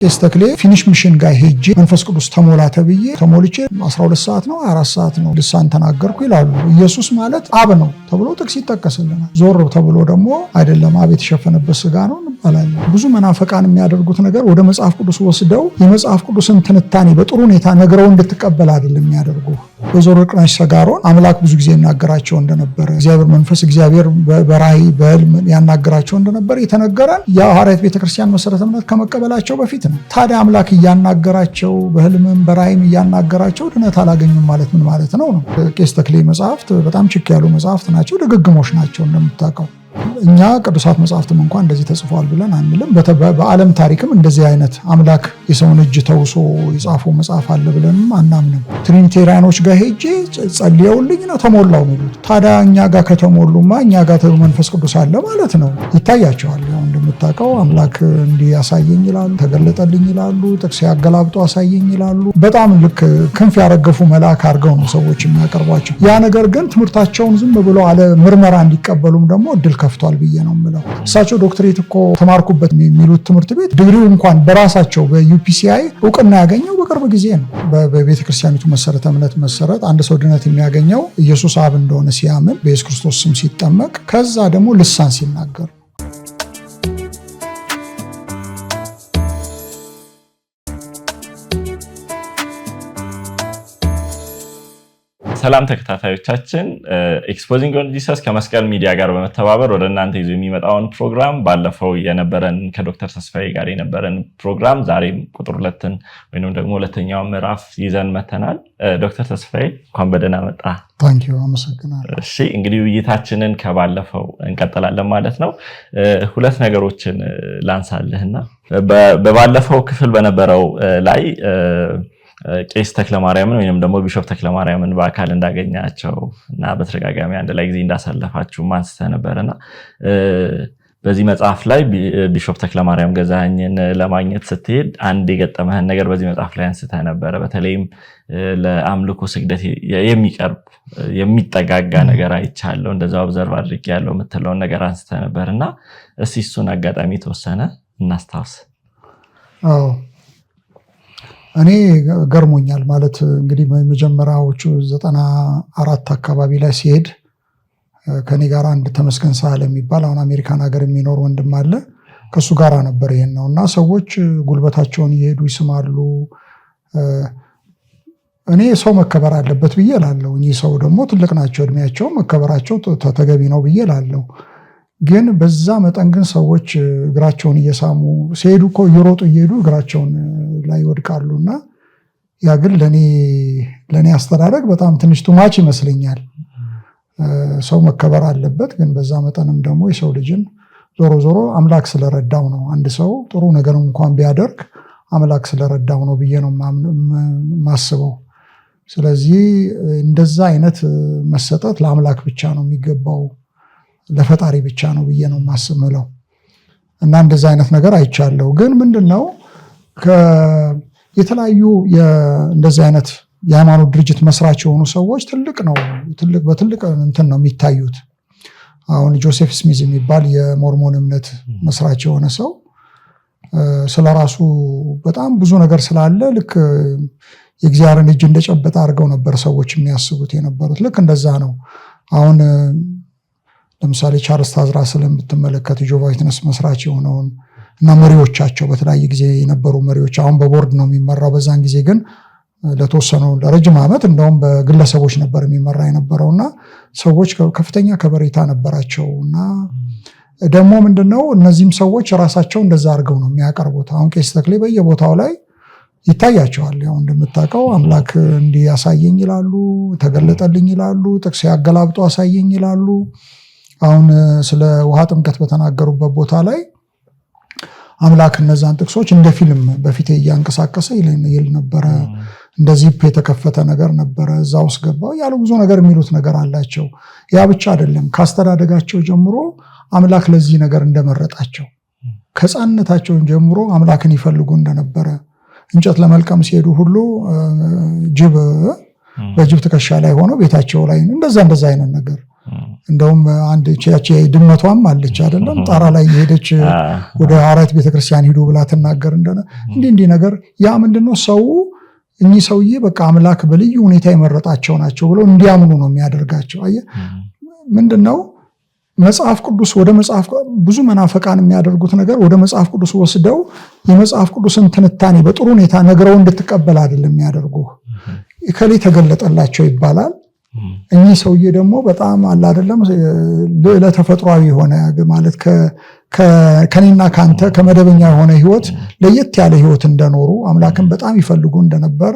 ቄስ ተክሌ ፊኒሽ ሚሽን ጋር ሄጄ መንፈስ ቅዱስ ተሞላ ተብዬ ተሞልቼ 12 ሰዓት ነው 4 ሰዓት ነው ልሳን ተናገርኩ ይላሉ። ኢየሱስ ማለት አብ ነው ተብሎ ጥቅስ ይጠቀስልናል። ዞር ተብሎ ደግሞ አይደለም አብ የተሸፈነበት ስጋ ነው እንባላለን። ብዙ መናፈቃን የሚያደርጉት ነገር ወደ መጽሐፍ ቅዱስ ወስደው የመጽሐፍ ቅዱስን ትንታኔ በጥሩ ሁኔታ ነግረው እንድትቀበል አይደለም የሚያደርጉ። በዞር ቅናሽ ሰጋሮን አምላክ ብዙ ጊዜ ያናገራቸው እንደነበረ እግዚአብሔር መንፈስ እግዚአብሔር በራእይ በህልም ያናገራቸው እንደነበረ የተነገረን የሐዋርያት ቤተክርስቲያን መሰረተ እምነት ከመቀበላቸው በፊት ነው። ታዲያ አምላክ እያናገራቸው በህልምም በራእይም እያናገራቸው ድነት አላገኙም ማለት ምን ማለት ነው? ቄስ ተክሌ መጽሐፍት በጣም ችክ ያሉ መጽሐፍት ናቸው። ድግግሞች ናቸው እንደምታውቀው። እኛ ቅዱሳት መጽሐፍትም እንኳን እንደዚህ ተጽፏል ብለን አንልም። በዓለም ታሪክም እንደዚህ አይነት አምላክ የሰውን እጅ ተውሶ የጻፈው መጽሐፍ አለ ብለንም አናምንም። ትሪኒቴሪያኖች ጋር ሄጄ ጸልየውልኝ ነው ተሞላው የሚሉት። ታዲያ እኛ ጋር ከተሞሉማ እኛ ጋር መንፈስ ቅዱስ አለ ማለት ነው። ይታያቸዋል። ያው እንደምታውቀው አምላክ እንዲህ ያሳየኝ ይላሉ፣ ተገለጠልኝ ይላሉ፣ ጥቅስ ያገላብጦ አሳየኝ ይላሉ። በጣም ልክ ክንፍ ያረገፉ መልአክ አድርገው ነው ሰዎች የሚያቀርቧቸው። ያ ነገር ግን ትምህርታቸውን ዝም ብሎ አለ ምርመራ እንዲቀበሉም ደግሞ እድል ከፍቷል ብዬ ነው የምለው። እሳቸው ዶክትሬት እኮ ተማርኩበት የሚሉት ትምህርት ቤት ዲግሪው እንኳን በራሳቸው በዩፒሲአይ እውቅና ያገኘው በቅርብ ጊዜ ነው። በቤተክርስቲያኒቱ መሰረተ እምነት መሰረት አንድ ሰው ድነት የሚያገኘው ኢየሱስ አብ እንደሆነ ሲያምን በኢየሱስ ክርስቶስ ስም ሲጠመቅ ከዛ ደግሞ ልሳን ሲናገር። ሰላም ተከታታዮቻችን፣ ኤክስፖዚንግ ኦን ጂሰስ ከመስቀል ሚዲያ ጋር በመተባበር ወደ እናንተ ይዞ የሚመጣውን ፕሮግራም ባለፈው የነበረን ከዶክተር ተስፋዬ ጋር የነበረን ፕሮግራም ዛሬም ቁጥር 2 ወይንም ደግሞ ሁለተኛው ምዕራፍ ይዘን መተናል። ዶክተር ተስፋዬ እንኳን በደህና መጣ። ታንኪዩ፣ አመሰግናለሁ። እሺ፣ እንግዲህ ውይይታችንን ከባለፈው እንቀጥላለን ማለት ነው። ሁለት ነገሮችን ላንሳልህና በባለፈው ክፍል በነበረው ላይ ቄስ ተክለማርያምን ወይንም ደግሞ ቢሾፕ ተክለማርያምን በአካል እንዳገኛቸው እና በተደጋጋሚ አንድ ላይ ጊዜ እንዳሳለፋችሁ አንስተህ ነበርና በዚህ መጽሐፍ ላይ ቢሾፕ ተክለማርያም ገዛኸኝን ለማግኘት ስትሄድ አንድ የገጠመህን ነገር በዚህ መጽሐፍ ላይ አንስተህ ነበረ። በተለይም ለአምልኮ ስግደት የሚቀርብ የሚጠጋጋ ነገር አይቻለሁ፣ እንደዛው ኦብዘርቭ አድርጌያለሁ የምትለውን ነገር አንስተህ ነበርና እስቲ እሱን አጋጣሚ ተወሰነ እናስታውስ። አዎ እኔ ገርሞኛል። ማለት እንግዲህ መጀመሪያዎቹ 94 አካባቢ ላይ ሲሄድ ከኔ ጋር አንድ ተመስገን ሳለ የሚባል አሁን አሜሪካን ሀገር የሚኖር ወንድም አለ። ከሱ ጋር ነበር ይሄን ነው እና ሰዎች ጉልበታቸውን እየሄዱ ይስማሉ። እኔ ሰው መከበር አለበት ብዬ እላለሁ። እኚህ ሰው ደግሞ ትልቅ ናቸው፣ እድሜያቸው መከበራቸው ተገቢ ነው ብዬ እላለሁ። ግን በዛ መጠን ግን ሰዎች እግራቸውን እየሳሙ ሲሄዱ እኮ እየሮጡ እየሄዱ እግራቸውን ላይ ይወድቃሉና ያ ግን ለኔ አስተዳደግ በጣም ትንሽ ቱማች ይመስለኛል። ሰው መከበር አለበት፣ ግን በዛ መጠንም ደግሞ የሰው ልጅን ዞሮ አምላክ ስለረዳው ነው። አንድ ሰው ጥሩ ነገር እንኳን ቢያደርግ አምላክ ስለረዳው ነው ብዬ ነው ማስበው። ስለዚህ እንደዛ አይነት መሰጠት ለአምላክ ብቻ ነው የሚገባው፣ ለፈጣሪ ብቻ ነው ብዬ ነው ማስምለው እና እንደዛ አይነት ነገር አይቻለሁ። ግን ምንድነው የተለያዩ እንደዚህ አይነት የሃይማኖት ድርጅት መስራች የሆኑ ሰዎች በትልቅ እንትን ነው የሚታዩት። አሁን ጆሴፍ ስሚዝ የሚባል የሞርሞን እምነት መስራች የሆነ ሰው ስለራሱ በጣም ብዙ ነገር ስላለ ልክ የእግዚአብሔርን እጅ እንደጨበጠ አድርገው ነበር ሰዎች የሚያስቡት የነበሩት። ልክ እንደዛ ነው። አሁን ለምሳሌ ቻርልስ ታዝራ ስለምትመለከት ጆቫ ዊትነስ መስራች የሆነውን እና መሪዎቻቸው በተለያየ ጊዜ የነበሩ መሪዎች አሁን በቦርድ ነው የሚመራው። በዛን ጊዜ ግን ለተወሰኑ ለረጅም ዓመት እንደውም በግለሰቦች ነበር የሚመራ የነበረውና ሰዎች ከፍተኛ ከበሬታ ነበራቸው። እና ደግሞ ምንድነው እነዚህም ሰዎች ራሳቸው እንደዛ አድርገው ነው የሚያቀርቡት። አሁን ቄስ ተክሌ በየቦታው ላይ ይታያቸዋል። ያው እንደምታውቀው አምላክ እንዲህ ያሳየኝ ይላሉ፣ ተገለጠልኝ ይላሉ፣ ጥቅስ ያገላብጦ አሳየኝ ይላሉ። አሁን ስለ ውሃ ጥምቀት በተናገሩበት ቦታ ላይ አምላክ እነዛን ጥቅሶች እንደ ፊልም በፊቴ እያንቀሳቀሰ ይል ነበረ። እንደዚህ የተከፈተ ነገር ነበረ፣ እዛ ውስጥ ገባው ያሉ ብዙ ነገር የሚሉት ነገር አላቸው። ያ ብቻ አይደለም፣ ካስተዳደጋቸው ጀምሮ አምላክ ለዚህ ነገር እንደመረጣቸው፣ ከሕፃንነታቸው ጀምሮ አምላክን ይፈልጉ እንደነበረ፣ እንጨት ለመልቀም ሲሄዱ ሁሉ በጅብ ትከሻ ላይ ሆነው ቤታቸው ላይ እንደዛ አይነት ነገር እንደውም አንድ ቻቻ ድመቷም አለች አይደለም ጣራ ላይ የሄደች ወደ ሐዋርያት ቤተክርስቲያን ሂዱ ብላ ተናገር እንደነ እንዲህ ነገር ያ ምንድነው ሰው እኚህ ሰውዬ በቃ አምላክ በልዩ ሁኔታ የመረጣቸው ናቸው ብሎ እንዲያምኑ ነው የሚያደርጋቸው። አየህ ምንድነው መጽሐፍ ቅዱስ ወደ መጽሐፍ ብዙ መናፈቃን የሚያደርጉት ነገር ወደ መጽሐፍ ቅዱስ ወስደው የመጽሐፍ ቅዱስን ትንታኔ በጥሩ ሁኔታ ነገረው እንድትቀበል አይደለም የሚያደርጉ። እከሌ ተገለጠላቸው ይባላል። እኚህ ሰውዬ ደግሞ በጣም አለ አይደለም ለተፈጥሯዊ ሆነ ማለት ከኔና ካንተ ከመደበኛ የሆነ ህይወት ለየት ያለ ህይወት እንደኖሩ አምላክን በጣም ይፈልጉ እንደነበር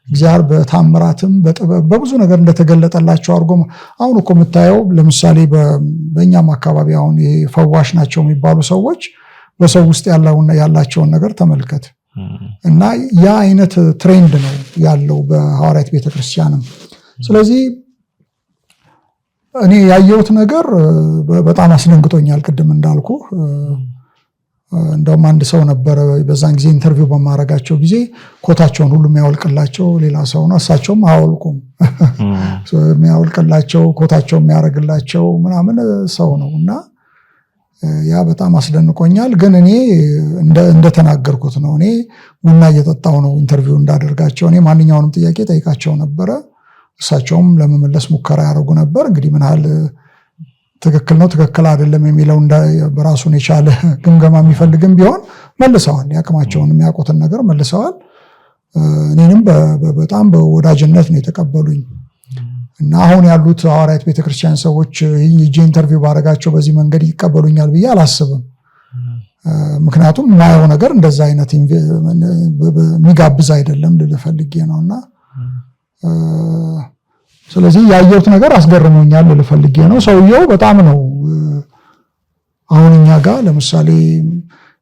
እግዚአብሔር በታምራትም በጥበብ በብዙ ነገር እንደተገለጠላቸው አድርጎ አሁን እኮ የምታየው ለምሳሌ በእኛም አካባቢ አሁን ፈዋሽ ናቸው የሚባሉ ሰዎች በሰው ውስጥ ያላቸውን ነገር ተመልከት። እና ያ አይነት ትሬንድ ነው ያለው በሐዋርያት ቤተክርስቲያንም። ስለዚህ እኔ ያየሁት ነገር በጣም አስደንግጦኛል። ቅድም እንዳልኩ እንደውም አንድ ሰው ነበር በዛን ጊዜ ኢንተርቪው በማረጋቸው ጊዜ ኮታቸውን ሁሉ የሚያወልቅላቸው ሌላ ሰው ነው። እሳቸውም አያወልቁም የሚያወልቅላቸው ኮታቸው የሚያረግላቸው ምናምን ሰው ነው። እና ያ በጣም አስደንቆኛል። ግን እኔ እንደተናገርኩት ነው። እኔ ቡና እየጠጣው ነው ኢንተርቪው እንዳደርጋቸው። እኔ ማንኛውንም ጥያቄ ጠይቃቸው ነበረ። እሳቸውም ለመመለስ ሙከራ ያደርጉ ነበር። እንግዲህ ምን ያህል ትክክል ነው ትክክል አይደለም የሚለው በራሱን የቻለ ግምገማ የሚፈልግም ቢሆን መልሰዋል። ያቅማቸውን የሚያውቁትን ነገር መልሰዋል። እኔንም በጣም በወዳጅነት ነው የተቀበሉኝ። እና አሁን ያሉት ሐዋርያት ቤተክርስቲያን ሰዎች ኢንተርቪው ባረጋቸው በዚህ መንገድ ይቀበሉኛል ብዬ አላስብም። ምክንያቱም ማየው ነገር እንደዛ አይነት የሚጋብዝ አይደለም ልፈልጌ ነውና ስለዚህ ያየሁት ነገር አስገርሞኛል ልፈልጌ ነው። ሰውየው በጣም ነው አሁን እኛ ጋር ለምሳሌ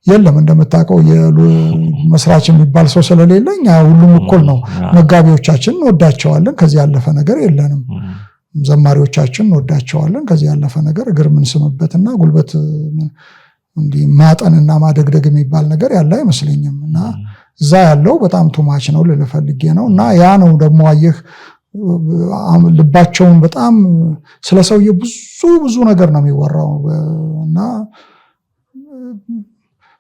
የለም እንደምታውቀው የመስራች የሚባል ሰው ስለሌለኝ ሁሉም እኩል ነው። መጋቢዎቻችን እንወዳቸዋለን፣ ከዚህ ያለፈ ነገር የለንም። ዘማሪዎቻችን እንወዳቸዋለን፣ ከዚህ ያለፈ ነገር እግር ምንስምበትና ጉልበት እንዲህ ማጠንና ማደግደግ የሚባል ነገር ያለ አይመስለኝም። እና እዛ ያለው በጣም ቱማች ነው ልፈልጌ ነው። እና ያ ነው ደግሞ አየህ ልባቸውን በጣም ስለሰውየው ብዙ ነገር ነው የሚወራው። እና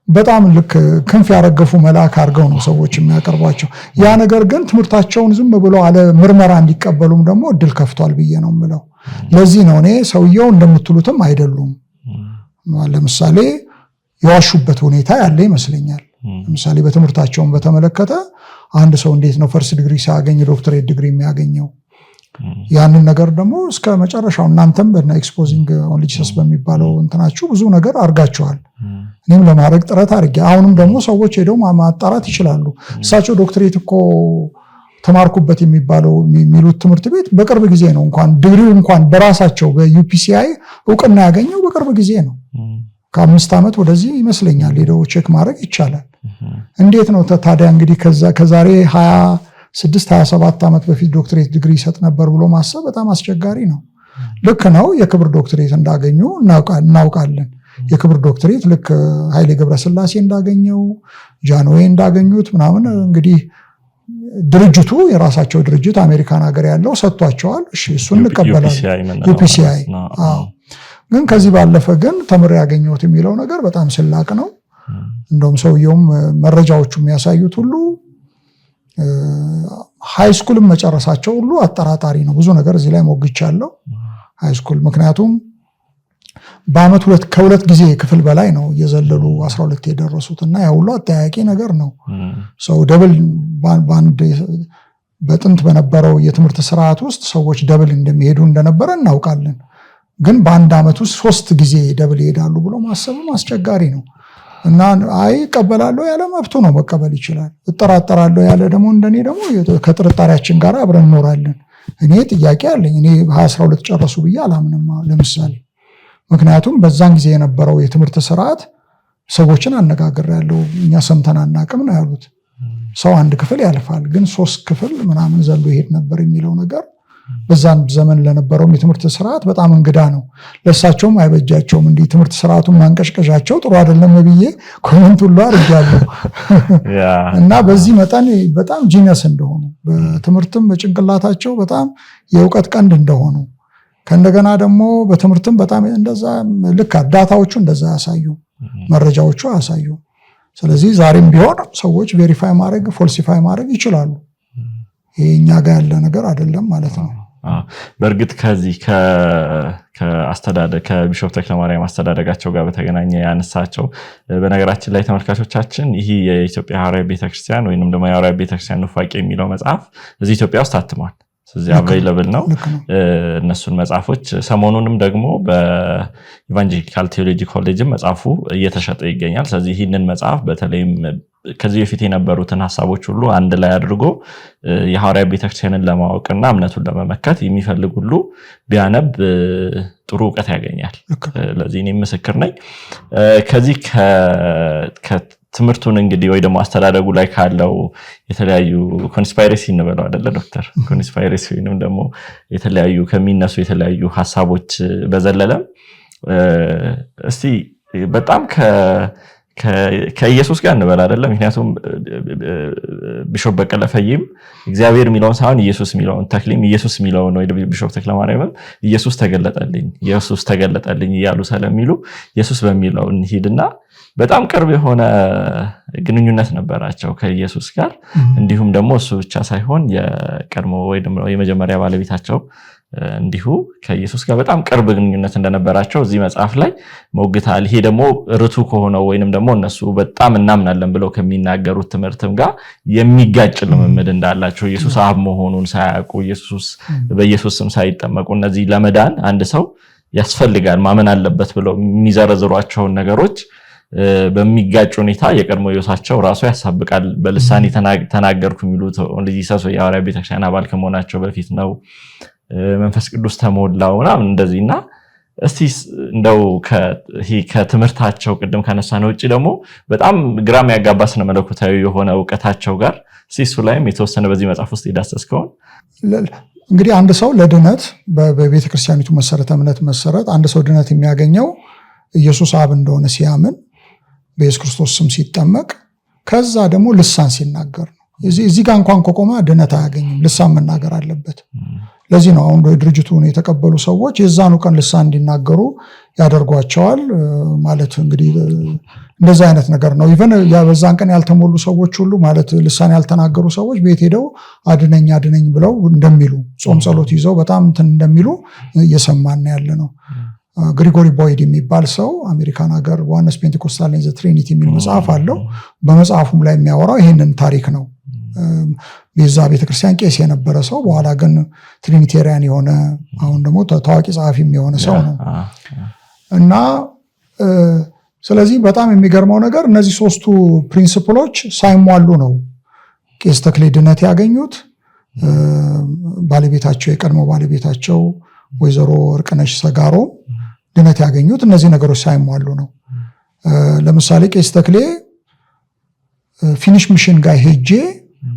በጣም ልክ ክንፍ ያረገፉ መልአክ አድርገው ነው ሰዎች የሚያቀርቧቸው። ያ ነገር ግን ትምህርታቸውን ዝም ብሎ አለ ምርመራ እንዲቀበሉም ደግሞ እድል ከፍቷል ብዬ ነው የምለው። ለዚህ ነው እኔ ሰውየው እንደምትሉትም አይደሉም። ለምሳሌ የዋሹበት ሁኔታ ያለ ይመስለኛል። ለምሳሌ በትምህርታቸውን በተመለከተ አንድ ሰው እንዴት ነው ፈርስት ዲግሪ ሲያገኝ ዶክተሬት ዲግሪ የሚያገኘው? ያንን ነገር ደግሞ እስከ መጨረሻው እናንተም በእና ኤክስፖዚንግ ኦንሊ ጂሰስ በሚባለው እንትናችሁ ብዙ ነገር አድርጋችኋል። እኔም ለማድረግ ጥረት አድርጌ አሁንም ደግሞ ሰዎች ሄደው ማጣራት ይችላሉ። እሳቸው ዶክተሬት እኮ ተማርኩበት የሚባለው የሚሉት ትምህርት ቤት በቅርብ ጊዜ ነው እንኳን ዲግሪው እንኳን በራሳቸው በዩፒሲአይ እውቅና ያገኘው በቅርብ ጊዜ ነው። ከ5 ዓመት ወደዚህ ይመስለኛል ሄደው ቼክ ማድረግ ይቻላል። እንዴት ነው ታዲያ እንግዲህ ከዛሬ 26-27 ዓመት በፊት ዶክተሬት ዲግሪ ይሰጥ ነበር ብሎ ማሰብ በጣም አስቸጋሪ ነው። ልክ ነው የክብር ዶክተሬት እንዳገኙ እናውቃለን። የክብር ዶክተሬት ልክ ኃይሌ ገብረስላሴ እንዳገኘው ጃንዌይ እንዳገኙት ምናምን እንግዲህ ድርጅቱ የራሳቸው ድርጅት አሜሪካን ሀገር ያለው ሰጥቷቸዋል። እሺ እሱን እንቀበላለን ዩፒሲአይ። ግን ከዚህ ባለፈ ግን ተምሬ ያገኘሁት የሚለው ነገር በጣም ስላቅ ነው። እንደውም ሰውየውም መረጃዎቹ የሚያሳዩት ሁሉ ሃይስኩልም መጨረሳቸው ሁሉ አጠራጣሪ ነው። ብዙ ነገር እዚህ ላይ ሞግቻለሁ ሃይስኩል። ምክንያቱም በአመት ከሁለት ጊዜ ክፍል በላይ ነው እየዘለሉ 12 የደረሱት እና ያ ሁሉ አጠያቂ ነገር ነው። ሰው ደብል ባንድ በጥንት በነበረው የትምህርት ስርዓት ውስጥ ሰዎች ደብል እንደሚሄዱ እንደነበረ እናውቃለን። ግን በአንድ አመት ውስጥ 3 ጊዜ ደብል ይሄዳሉ ብሎ ማሰብም አስቸጋሪ ነው። እና አይ ቀበላለሁ ያለ መብቱ ነው፣ መቀበል ይችላል። እጠራጠራለሁ ያለ ደግሞ እንደኔ ደግሞ ከጥርጣሬያችን ጋር አብረን እንኖራለን። እኔ ጥያቄ አለኝ። እኔ 12 ጨረሱ ብዬ አላምንም ለምሳሌ። ምክንያቱም በዛን ጊዜ የነበረው የትምህርት ስርዓት ሰዎችን አነጋግሬያለሁ። እኛ ሰምተን አናቅም ነው ያሉት። ሰው 1 ክፍል ያልፋል፣ ግን 3 ክፍል ምናምን ዘሎ ይሄድ ነበር የሚለው ነገር በዛን ዘመን ለነበረው የትምህርት ስርዓት በጣም እንግዳ ነው። ለሳቸውም አይበጃቸውም። እንዲህ ትምህርት ስርዓቱን ማንቀሽቀሻቸው ጥሩ አይደለም ብዬ ኮሜንት ሁሉ አድርጌያለሁ። እና በዚህ መጠን በጣም ጂነስ እንደሆኑ በትምህርትም በጭንቅላታቸው በጣም የእውቀት ቀንድ እንደሆኑ ከእንደገና ደግሞ በትምህርትም በጣም እንደዛ ልክ ዳታዎቹ እንደዛ ያሳዩ መረጃዎቹ ያሳዩ። ስለዚህ ዛሬም ቢሆን ሰዎች ቬሪፋይ ማድረግ ፎልሲፋይ ማድረግ ይችላሉ። ይሄ እኛ ጋር ያለ ነገር አይደለም ማለት ነው። በእርግጥ ከዚህ ከአስተዳደግ ከቢሾፕ ተክለማርያም አስተዳደጋቸው ጋር በተገናኘ ያነሳቸው በነገራችን ላይ ተመልካቾቻችን ይህ የኢትዮጵያ ሐዋርያዊ ቤተክርስቲያን ወይንም ደግሞ የሐዋርያዊ ቤተክርስቲያን ኑፋቄ የሚለው መጽሐፍ እዚህ ኢትዮጵያ ውስጥ ታትሟል። ስለዚህ አቬይለብል ነው እነሱን መጽሐፎች። ሰሞኑንም ደግሞ በኢቫንጀሊካል ቴዎሎጂ ኮሌጅም መጽሐፉ እየተሸጠ ይገኛል። ስለዚህ ይህንን መጽሐፍ በተለይም ከዚህ በፊት የነበሩትን ሐሳቦች ሁሉ አንድ ላይ አድርጎ የሐዋርያዊ ቤተክርስቲያንን ለማወቅና እምነቱን ለመመከት የሚፈልግ ሁሉ ቢያነብ ጥሩ ዕውቀት ያገኛል። ለዚህ እኔ ምስክር ነኝ። ከዚህ ትምህርቱን እንግዲህ ወይ ደግሞ አስተዳደጉ ላይ ካለው የተለያዩ ኮንስፓይሬሲ እንበለው አይደለ ዶክተር? ኮንስፓይሬሲ ወይንም ደግሞ የተለያዩ ከሚነሱ የተለያዩ ሐሳቦች በዘለለም እስቲ በጣም ከኢየሱስ ጋር እንበል አይደለ? ምክንያቱም ቢሾፕ በቀለ ፈይም እግዚአብሔር የሚለውን ሳይሆን ኢየሱስ የሚለውን ተክሊም ኢየሱስ የሚለውን ወይ ቢሾፕ ተክለማርያም ኢየሱስ ተገለጠልኝ እያሉ ስለሚሉ ኢየሱስ በሚለው እንሂድና በጣም ቅርብ የሆነ ግንኙነት ነበራቸው ከኢየሱስ ጋር። እንዲሁም ደግሞ እሱ ብቻ ሳይሆን የቀድሞ ወይ ደግሞ የመጀመሪያ ባለቤታቸው እንዲሁ ከኢየሱስ ጋር በጣም ቅርብ ግንኙነት እንደነበራቸው እዚህ መጽሐፍ ላይ ሞግታል። ይሄ ደግሞ ርቱ ከሆነው ወይንም ደግሞ እነሱ በጣም እናምናለን ብለው ከሚናገሩት ትምህርትም ጋር የሚጋጭ ልምምድ እንዳላቸው ኢየሱስ አብ መሆኑን ሳያውቁ በኢየሱስ ስም ሳይጠመቁ እነዚህ ለመዳን አንድ ሰው ያስፈልጋል ማመን አለበት ብለው የሚዘረዝሯቸውን ነገሮች በሚጋጭ ሁኔታ የቀድሞ ኢየሱሳቸው ራሱ ያሳብቃል። በልሳን ተናገርኩ የሚሉት ጂሰስ የሐዋርያዊ ቤተክርስቲያን አባል ከመሆናቸው በፊት ነው። መንፈስ ቅዱስ ተሞላው ምናምን እንደዚህና እስቲ እንደው ከትምህርታቸው ቅድም ከነሳነው ውጪ ደግሞ በጣም ግራም ያጋባ ስነ መለኮታዊ የሆነ ዕውቀታቸው ጋር እሱ ላይም የተወሰነ በዚህ መጽሐፍ ውስጥ ይዳሰስከው። እንግዲህ አንድ ሰው ለድነት በቤተክርስቲያኒቱ መሰረተ እምነት መሰረት አንድ ሰው ድነት የሚያገኘው ኢየሱስ አብ እንደሆነ ሲያምን በኢየሱስ ክርስቶስ ስም ሲጠመቅ ከዛ ደግሞ ልሳን ሲናገር ነው። እዚህ ጋር እንኳን ከቆመ ድነት አያገኝም፣ ልሳን መናገር አለበት። ለዚህ ነው አሁን ድርጅቱን የተቀበሉ ሰዎች የዛኑ ቀን ልሳን እንዲናገሩ ያደርጓቸዋል። ማለት እንግዲህ እንደዛ አይነት ነገር ነው። ኢቨን በዛን ቀን ያልተሞሉ ሰዎች ሁሉ ማለት ልሳን ያልተናገሩ ሰዎች ቤት ሄደው አድነኝ ብለው እንደሚሉ ጾም ጸሎት ይዘው በጣም እንትን እንደሚሉ እየሰማን ያለ ነው። ግሪጎሪ ቦይድ የሚባል ሰው አሜሪካን ሀገር ዋነስ ፔንቴኮስታል ዘ ትሪኒቲ የሚል መጽሐፍ አለው። በመጽሐፉም ላይ የሚያወራው ይህንን ታሪክ ነው። የዛ ቤተክርስቲያን ቄስ የነበረ ሰው በኋላ ግን ትሪኒቴሪያን የሆነ አሁን ደግሞ ታዋቂ ጸሐፊም የሆነ ሰው ነው እና ስለዚህ በጣም የሚገርመው ነገር እነዚህ ሶስቱ ፕሪንሲፕሎች ሳይሟሉ ነው ቄስ ተክሌ ድነት ያገኙት። ባለቤታቸው የቀድሞ ባለቤታቸው ወይዘሮ ወርቅነሽ ሰጋሮ ድነት ያገኙት እነዚህ ነገሮች ሳይሟሉ ነው። ለምሳሌ ቄስ ተክሌ ፊኒሽ ሚሽን ጋር ሄጄ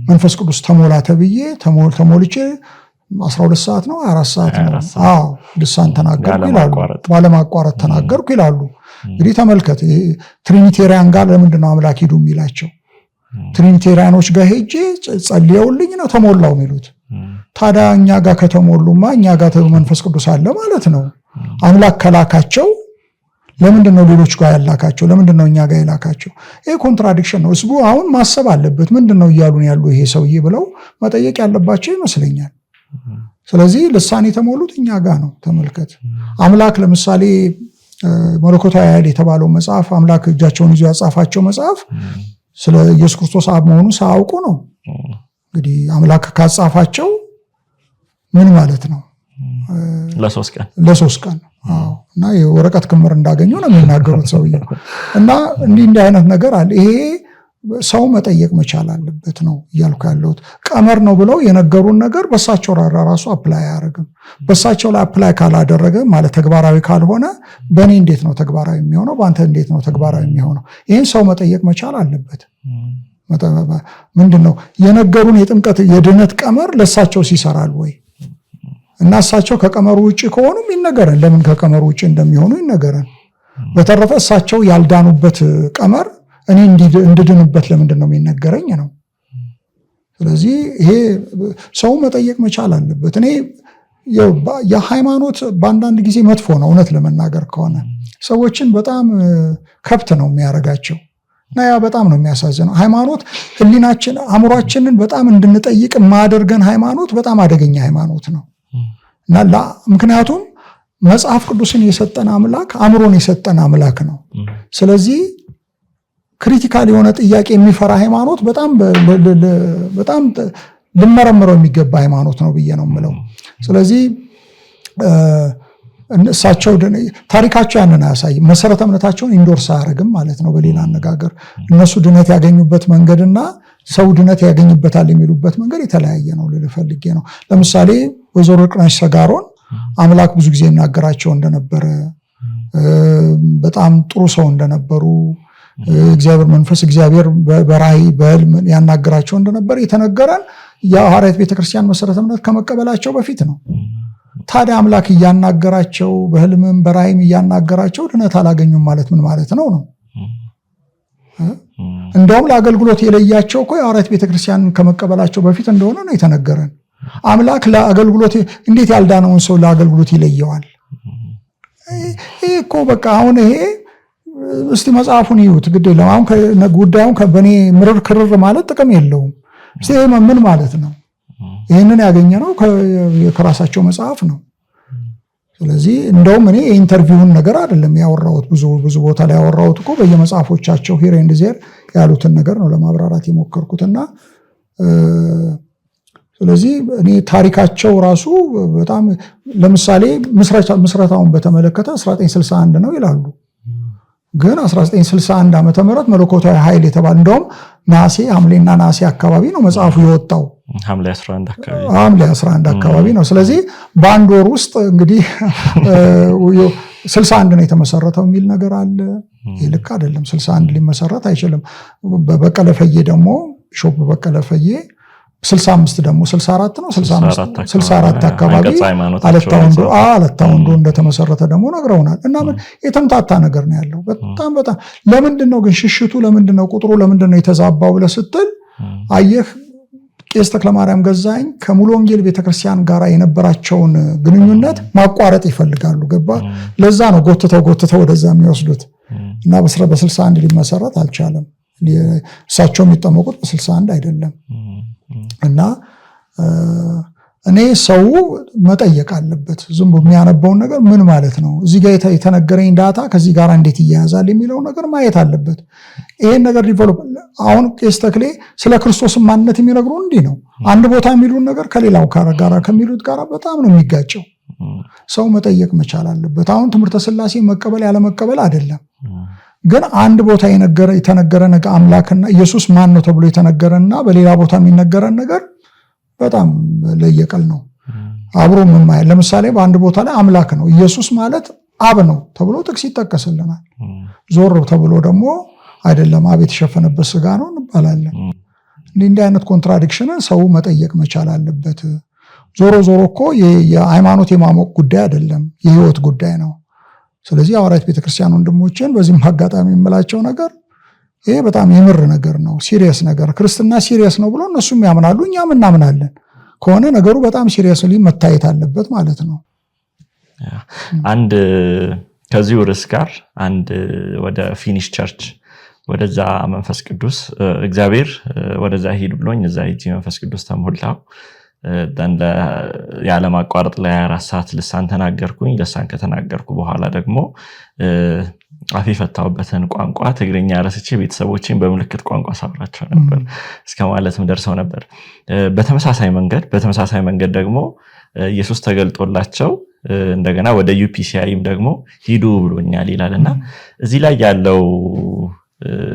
መንፈስ ቅዱስ ተሞላ ተብዬ ተሞልቼ 12 ሰዓት ነው 4 ሰዓት ነው ልሳን ተናገርኩ ይላሉ። ባለማቋረጥ ተናገርኩ ይላሉ። እንግዲህ ተመልከት፣ ትሪኒቴሪያን ጋር ለምንድነው አምላክ ሂዱ የሚላቸው? ትሪኒቴሪያኖች ጋር ሄጄ ጸልየውልኝ ነው ተሞላው የሚሉት። ታዲያ እኛ ጋር ከተሞሉማ እኛ ጋር መንፈስ ቅዱስ አለ ማለት ነው። አምላክ ከላካቸው ለምንድነው ሌሎች ጋር ያላካቸው? ለምንድነው እኛ ጋር ያላካቸው? ይሄ ኮንትራዲክሽን ነው። ህዝቡ አሁን ማሰብ አለበት። ምንድነው እያሉን ያሉ ይሄ ሰውዬ ብለው መጠየቅ ያለባቸው ይመስለኛል። ስለዚህ ልሳን የተሞሉት እኛ ጋር ነው። ተመልከት፣ አምላክ ለምሳሌ መለኮታዊ ኃይል የተባለው መጽሐፍ አምላክ እጃቸውን ይዞ ያጻፋቸው መጽሐፍ ስለ ኢየሱስ ክርስቶስ አብ መሆኑን ሳያውቁ ነው። እንግዲህ አምላክ ካጻፋቸው ምን ማለት ነው? ለሶስት ቀን እና የወረቀት ክምር እንዳገኙ ነው የሚናገሩት ሰውዬ። እና እንዲህ አይነት ነገር አለ። ይሄ ሰው መጠየቅ መቻል አለበት ነው እያልኩ ያለሁት። ቀመር ነው ብለው የነገሩን ነገር በሳቸው ራሱ አፕላይ አያደርግም። በሳቸው ላይ አፕላይ ካላደረገ ማለት ተግባራዊ ካልሆነ በእኔ እንዴት ነው ተግባራዊ የሚሆነው? በአንተ እንዴት ነው ተግባራዊ የሚሆነው? ይህን ሰው መጠየቅ መቻል አለበት። ምንድነው የነገሩን የጥምቀት የድነት ቀመር ለሳቸው ሲሰራል ወይ? እና እሳቸው ከቀመሩ ውጪ ከሆኑም ይነገረን፣ ለምን ከቀመሩ ውጪ እንደሚሆኑ ይነገረን። በተረፈ እሳቸው ያልዳኑበት ቀመር እኔ እንድድንበት ለምንድን ነው የሚነገረኝ ነው። ስለዚህ ይሄ ሰው መጠየቅ መቻል አለበት። እኔ የሃይማኖት በአንዳንድ ጊዜ መጥፎ ነው። እውነት ለመናገር ከሆነ ሰዎችን በጣም ከብት ነው የሚያረጋቸው እና ያ በጣም ነው የሚያሳዝነው። ሃይማኖት ህሊናችን አእምሯችንን በጣም እንድንጠይቅ ማደርገን ሃይማኖት በጣም አደገኛ ሃይማኖት ነው እና ምክንያቱም መጽሐፍ ቅዱስን የሰጠን አምላክ አእምሮን የሰጠን አምላክ ነው። ስለዚህ ክሪቲካል የሆነ ጥያቄ የሚፈራ ሃይማኖት በጣም ልመረምረው የሚገባ ሃይማኖት ነው ብዬ ነው የምለው። ስለዚህ እሳቸው ታሪካቸው ያንን አያሳይም። መሰረተ እምነታቸውን ኢንዶርስ አያደርግም ማለት ነው። በሌላ አነጋገር እነሱ ድነት ያገኙበት መንገድና ሰው ድነት ያገኝበታል የሚሉበት መንገድ የተለያየ ነው ልል ፈልጌ ነው። ለምሳሌ ወይዘሮ ወርቅነሽ ሰጋሮን አምላክ ብዙ ጊዜ ይናገራቸው እንደነበረ፣ በጣም ጥሩ ሰው እንደነበሩ፣ እግዚአብሔር መንፈስ እግዚአብሔር በራእይ በህልም ያናገራቸው እንደነበረ የተነገረን የሐዋርያት ቤተክርስቲያን መሰረተ እምነት ከመቀበላቸው በፊት ነው። ታዲያ አምላክ እያናገራቸው በህልምም በራእይም እያናገራቸው ድነት አላገኙም ማለት ምን ማለት ነው? እንደውም ለአገልግሎት የለያቸው እኮ የሐዋርያት ቤተክርስቲያን ከመቀበላቸው በፊት እንደሆነ ነው የተነገረን። አምላክ ለአገልግሎት እንዴት ያልዳነውን ሰው ለአገልግሎት ይለየዋል? ይሄ እኮ በቃ አሁን ይሄ እስቲ መጽሐፉን ይዩት ግድ የለም። አሁን ጉዳዩን በእኔ ምርር ክርር ማለት ጥቅም የለውም። እስቲ ምን ማለት ነው? ይህንን ያገኘነው ከራሳቸው መጽሐፍ ነው። ስለዚህ እንደውም እኔ የኢንተርቪውን ነገር አይደለም ያወራሁት፣ ብዙ ቦታ ላይ ያወራሁት እኮ በየመጽሐፎቻቸው ሂር ኤንድ ዜር ያሉትን ነገር ነው ለማብራራት የሞከርኩትና ስለዚህ እኔ ታሪካቸው ራሱ በጣም ለምሳሌ ምስረታውን በተመለከተ 1961 ነው ይላሉ። ግን 1961 ዓመተ ምህረት መለኮታዊ ኃይል የተባለ እንደውም ሐምሌና ነሐሴ አካባቢ ነው መጽሐፉ የወጣው። ሐምሌ 11 አካባቢ ነው። ስለዚህ በአንድ ወር ውስጥ እንግዲህ 61 ነው የተመሰረተው የሚል ነገር አለ። ይህ ልክ አይደለም። 61 ሊመሰረት አይችልም። በበቀለ ፈዬ ደግሞ ሾፕ በቀለ ፈዬ 65 ደግሞ 64 ነው 64 አካባቢ አለታ ወንዶ እንደተመሰረተ ደግሞ ነግረውናል። እና ምን የተምታታ ነገር ነው ያለው። በጣም ለምንድነው ግን ሽሽቱ ለምንድነው ቁጥሩ ለምንድነው የተዛባው ብለህ ስትል አየህ ቄስ ተክለማርያም ገዛኸኝ ከሙሉ ወንጌል ቤተክርስቲያን ጋር የነበራቸውን ግንኙነት ማቋረጥ ይፈልጋሉ። ገባ? ለዛ ነው ጎትተው ወደዛ የሚወስዱት እና በ61 ሊመሰረት አልቻለም። እሳቸው የሚጠመቁት በ61 አይደለም። እና እኔ ሰው መጠየቅ አለበት። ዝም ብሎ የሚያነበውን ነገር ምን ማለት ነው፣ እዚህ ጋር የተነገረኝ ዳታ ከዚህ ጋር እንዴት ይያያዛል የሚለው ነገር ማየት አለበት። ይሄን ነገር ዲቨሎፕ አሁን ቄስ ተክሌ ስለ ክርስቶስ ማንነት የሚነግሩ እንዲህ ነው። አንድ ቦታ የሚሉን ነገር ከሌላው ጋር ከሚሉት ጋር በጣም ነው የሚጋጨው። ሰው መጠየቅ መቻል አለበት። አሁን ትምህርተ ሥላሴ መቀበል ያለ መቀበል አይደለም። ግን አንድ ቦታ የተነገረ ነገር አምላክና ኢየሱስ ማን ነው ተብሎ የተነገረና በሌላ ቦታ የሚነገረን ነገር በጣም ለየቀል ነው። አብሮ ምን ማለት ለምሳሌ በአንድ ቦታ ላይ አምላክ ነው ኢየሱስ ማለት አብ ነው ተብሎ ጥቅስ ይጠቀስልናል። ዞር ተብሎ ደግሞ አይደለም አብ የተሸፈነበት ስጋ ነው እንባላለን። እንዲህ አይነት ኮንትራዲክሽንን ሰው መጠየቅ መቻል አለበት። ዞሮ እኮ የሃይማኖት የማሞቅ ጉዳይ አይደለም፣ የህይወት ጉዳይ ነው። ስለዚህ ሐዋርያት ቤተክርስቲያን ወንድሞችን በዚህም አጋጣሚ የምላቸው ነገር ይሄ በጣም የምር ነገር ነው፣ ሲሪየስ ነገር። ክርስትና ሲሪየስ ነው ብሎ እነሱም ያምናሉ፣ እኛም እናምናለን። ከሆነ ነገሩ በጣም ሲሪየስሊ መታየት አለበት ማለት ነው። አንድ ከዚሁ ርዕስ ጋር አንድ ወደ ፊኒሽ ቸርች ወደዛ መንፈስ ቅዱስ እግዚአብሔር ወደዛ ሂድ ብሎኝ እዛ ሂጅ መንፈስ ቅዱስ ተሞላው ያለማቋረጥ ላይ 24 ሰዓት ልሳን ተናገርኩኝ። ልሳን ከተናገርኩ በኋላ ደግሞ አፍ የፈታሁበትን ቋንቋ ትግርኛ ረስቼ ቤተሰቦቼን በምልክት ቋንቋ ሳወራቸው ነበር እስከ ማለትም ደርሰው ነበር። በተመሳሳይ መንገድ ደግሞ ኢየሱስ ተገልጦላቸው እንደገና ወደ ዩፒሲአይም ደግሞ ሂዱ ብሎኛል ይላልና እዚህ ላይ ያለው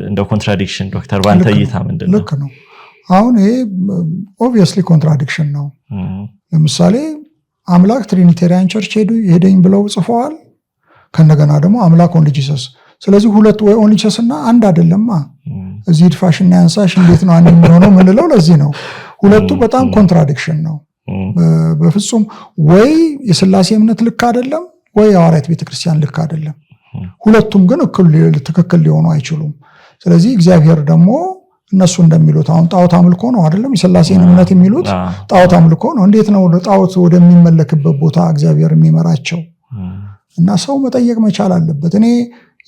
እንደ ኮንትራዲክሽን ዶክተር ባንተ እይታ ምንድነው? ልክ ነው። አሁን ይሄ ኦብቪየስሊ ኮንትራዲክሽን ነው። ለምሳሌ አምላክ ትሪኒቴሪያን ቸርች ሄደኝ ብለው ጽፈዋል። ከነገና ደግሞ አምላክ ኦንሊ ጂሰስ። ስለዚህ ሁለት ወይ ኦንሊ ጂሰስ እና አንድ አይደለማ። እዚህ ድፋሽና ያንሳሽ እንዴት ነው አንድ የሚሆነው ምንለው? ለዚህ ነው ሁለቱ በጣም ኮንትራዲክሽን ነው። በፍጹም ወይ የሥላሴ እምነት ልክ አይደለም ወይ የሐዋርያት ቤተክርስቲያን ልክ አይደለም። ሁለቱም ግን ትክክል ሊሆኑ አይችሉም። ስለዚህ እግዚአብሔር ደግሞ እነሱ እንደሚሉት አሁን ጣዖት አምልኮ ነው አይደለም የሥላሴን እምነት የሚሉት ጣዖት አምልኮ ነው እንዴት ነው ጣዖት ወደሚመለክበት ቦታ እግዚአብሔር የሚመራቸው እና ሰው መጠየቅ መቻል አለበት እኔ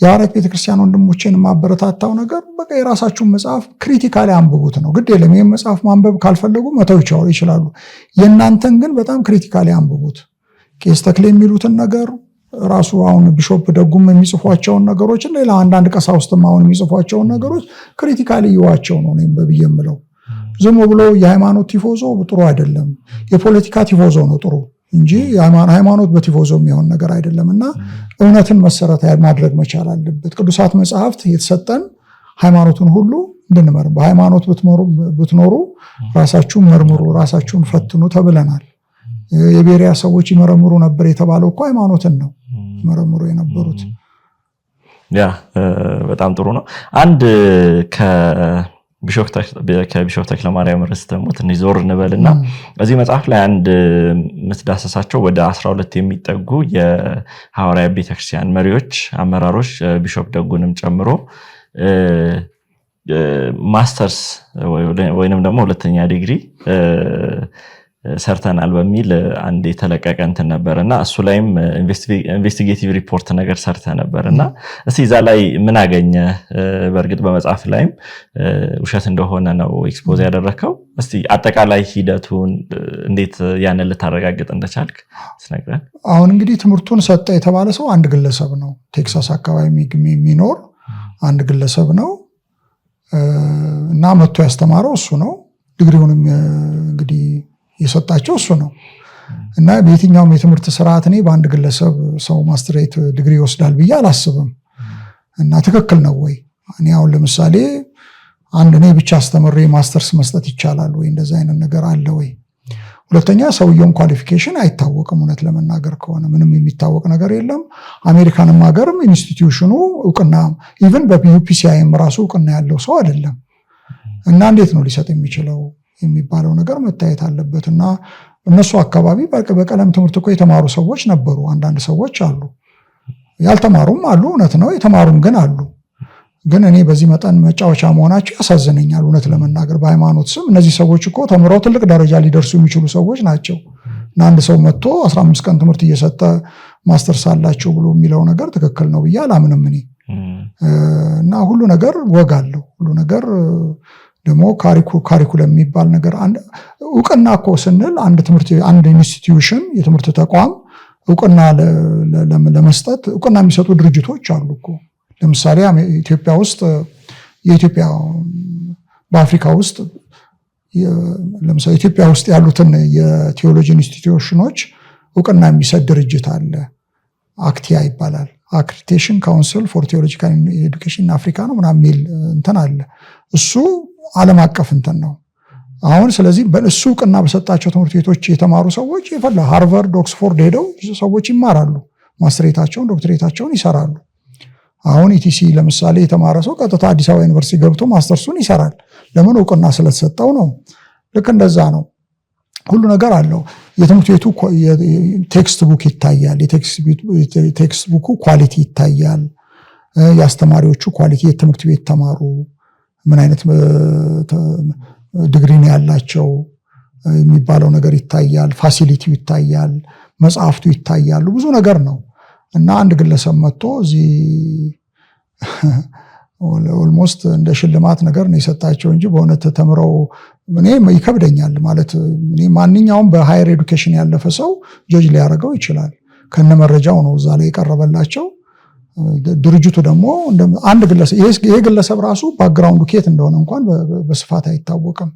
የሐዋርያት ቤተክርስቲያን ወንድሞቼን ማበረታታው ነገር በቃ የራሳችሁን መጽሐፍ ክሪቲካሊ አንብቡት ነው ግድ የለም ይሄን መጽሐፍ ማንበብ ካልፈለጉ መተው ይችላሉ የእናንተን ግን በጣም ክሪቲካሊ አንብቡት ቄስ ተክሌ የሚሉትን ነገር ራሱ አሁን ቢሾፕ ደጉም የሚጽፏቸውን ነገሮች ሌላ አንዳንድ ቀሳውስትም አሁን የሚጽፏቸውን ነገሮች ክሪቲካሊ ይዋቸው ነው እኔም በብዬ የምለው ዝም ብሎ የሃይማኖት ቲፎዞ ጥሩ አይደለም የፖለቲካ ቲፎዞ ነው ጥሩ እንጂ ሃይማኖት በቲፎዞ የሚሆን ነገር አይደለምና እውነትን መሰረት ማድረግ መቻል አለበት ቅዱሳት መጽሐፍት የተሰጠን ሃይማኖቱን ሁሉ እንድንመርምር በሃይማኖት ብትኖሩ ራሳችሁን መርምሩ ራሳችሁን ፈትኑ ተብለናል የቤሪያ ሰዎች ይመረምሩ ነበር የተባለው እኮ ሃይማኖትን ነው መረምሩ የነበሩት ያ በጣም ጥሩ ነው አንድ ከቢሾፕ ተክለማርያም ርዕስ ደግሞ ትንሽ ዞር እንበልና እዚህ መጽሐፍ ላይ አንድ ምትዳሰሳቸው ወደ 12 የሚጠጉ የሐዋርያት ቤተክርስቲያን መሪዎች አመራሮች ቢሾፕ ደጉንም ጨምሮ ማስተርስ ወይንም ደግሞ ሁለተኛ ዲግሪ ሰርተናል በሚል አንድ የተለቀቀ እንትን ነበርና እሱ ላይም ኢንቨስቲጌቲቭ ሪፖርት ነገር ሰርተ ነበርና እስቲ እዛ ላይ ምን አገኘ በርግጥ በመጽሐፍ ላይም ውሸት እንደሆነ ነው ኤክስፖዝ ያደረከው እስቲ አጠቃላይ ሂደቱን እንዴት ያንን ልታረጋግጥ እንደቻልክ ትነግረን አሁን እንግዲህ ትምህርቱን ሰጠ የተባለ ሰው አንድ ግለሰብ ነው ቴክሳስ አካባቢ የሚኖር አንድ ግለሰብ ነው እና መጥቶ ያስተማረው እሱ ነው ዲግሪውንም እንግዲህ የሰጣቸው እሱ ነው እና በየትኛውም የትምህርት ስርዓት እኔ በአንድ ግለሰብ ሰው ማስተሬት ዲግሪ ይወስዳል ብዬ አላስብም እና ትክክል ነው ወይ እኔ አሁን ለምሳሌ አንድ እኔ ብቻ አስተምሬ ማስተርስ መስጠት ይቻላል ወይ እንደዛ አይነት ነገር አለ ወይ ሁለተኛ ሰውየውን ኳሊፊኬሽን አይታወቅም እውነት ለመናገር ከሆነ ምንም የሚታወቅ ነገር የለም አሜሪካንም ሀገርም ኢንስቲትዩሽኑ እውቅና ኢቭን በዩፒሲአይም ራሱ እውቅና ያለው ሰው አይደለም እና እንዴት ነው ሊሰጥ የሚችለው የሚባለው ነገር መታየት አለበት እና እነሱ አካባቢ በቀለም ትምህርት እኮ የተማሩ ሰዎች ነበሩ አንዳንድ ሰዎች አሉ ያልተማሩም አሉ እውነት ነው የተማሩም ግን አሉ ግን እኔ በዚህ መጠን መጫወቻ መሆናቸው ያሳዝነኛል እውነት ለመናገር በሃይማኖት ስም እነዚህ ሰዎች እኮ ተምረው ትልቅ ደረጃ ሊደርሱ የሚችሉ ሰዎች ናቸው እና አንድ ሰው መጥቶ 15 ቀን ትምህርት እየሰጠ ማስተርስ አላቸው ብሎ የሚለው ነገር ትክክል ነው ብዬ አላምንም እኔ እና ሁሉ ነገር ወግ አለው ሁሉ ነገር ደግሞ ካሪኩለም የሚባል ነገር እውቅና እኮ ስንል አንድ ኢንስቲትዩሽን የትምህርት ተቋም እውቅና ለመስጠት እውቅና የሚሰጡ ድርጅቶች አሉ እኮ ለምሳሌ ኢትዮጵያ ውስጥ የኢትዮጵያ በአፍሪካ ውስጥ ለምሳሌ ኢትዮጵያ ውስጥ ያሉትን የቴዎሎጂ ኢንስቲትዩሽኖች እውቅና የሚሰጥ ድርጅት አለ አክቲያ ይባላል አክሪዲቴሽን ካውንስል ፎር ቴዎሎጂካል ኤዱኬሽን አፍሪካ ነው ምናምን የሚል እንትን አለ እሱ ዓለም አቀፍ እንትን ነው አሁን ስለዚህ በእሱ እውቅና በሰጣቸው ትምህርት ቤቶች የተማሩ ሰዎች ይፈላ ሃርቫርድ ኦክስፎርድ ሄደው ሰዎች ይማራሉ ማስተሬታቸውን ዶክትሬታቸውን ይሰራሉ አሁን ኢቲሲ ለምሳሌ የተማረ ሰው ቀጥታ አዲስ አበባ ዩኒቨርሲቲ ገብቶ ማስተርሱን ይሰራል ለምን እውቅና ስለተሰጠው ነው ልክ እንደዛ ነው ሁሉ ነገር አለው የትምህርት ቤቱ ቴክስት ቡክ ይታያል የቴክስት ቡኩ ኳሊቲ ይታያል የአስተማሪዎቹ ኳሊቲ የትምህርት ቤት ተማሩ ምን አይነት ዲግሪ ነው ያላቸው የሚባለው ነገር ይታያል ፋሲሊቲው ይታያል መጽሐፍቱ ይታያሉ ብዙ ነገር ነው እና አንድ ግለሰብ መጥቶ እዚህ ኦልሞስት እንደ ሽልማት ነገር ነው የሰጣቸው እንጂ በእውነት ተምረው እኔ ይከብደኛል ማለት እኔ ማንኛውም በሃየር ኤዱኬሽን ያለፈ ሰው ጀጅ ሊያደርገው ይችላል ከነመረጃው ነው እዛ ላይ የቀረበላቸው ድርጅቱ ደግሞ አንድ ግለሰብ ይሄ ግለሰብ ራሱ ባክግራውንዱ ኬት እንደሆነ እንኳን በስፋት አይታወቅም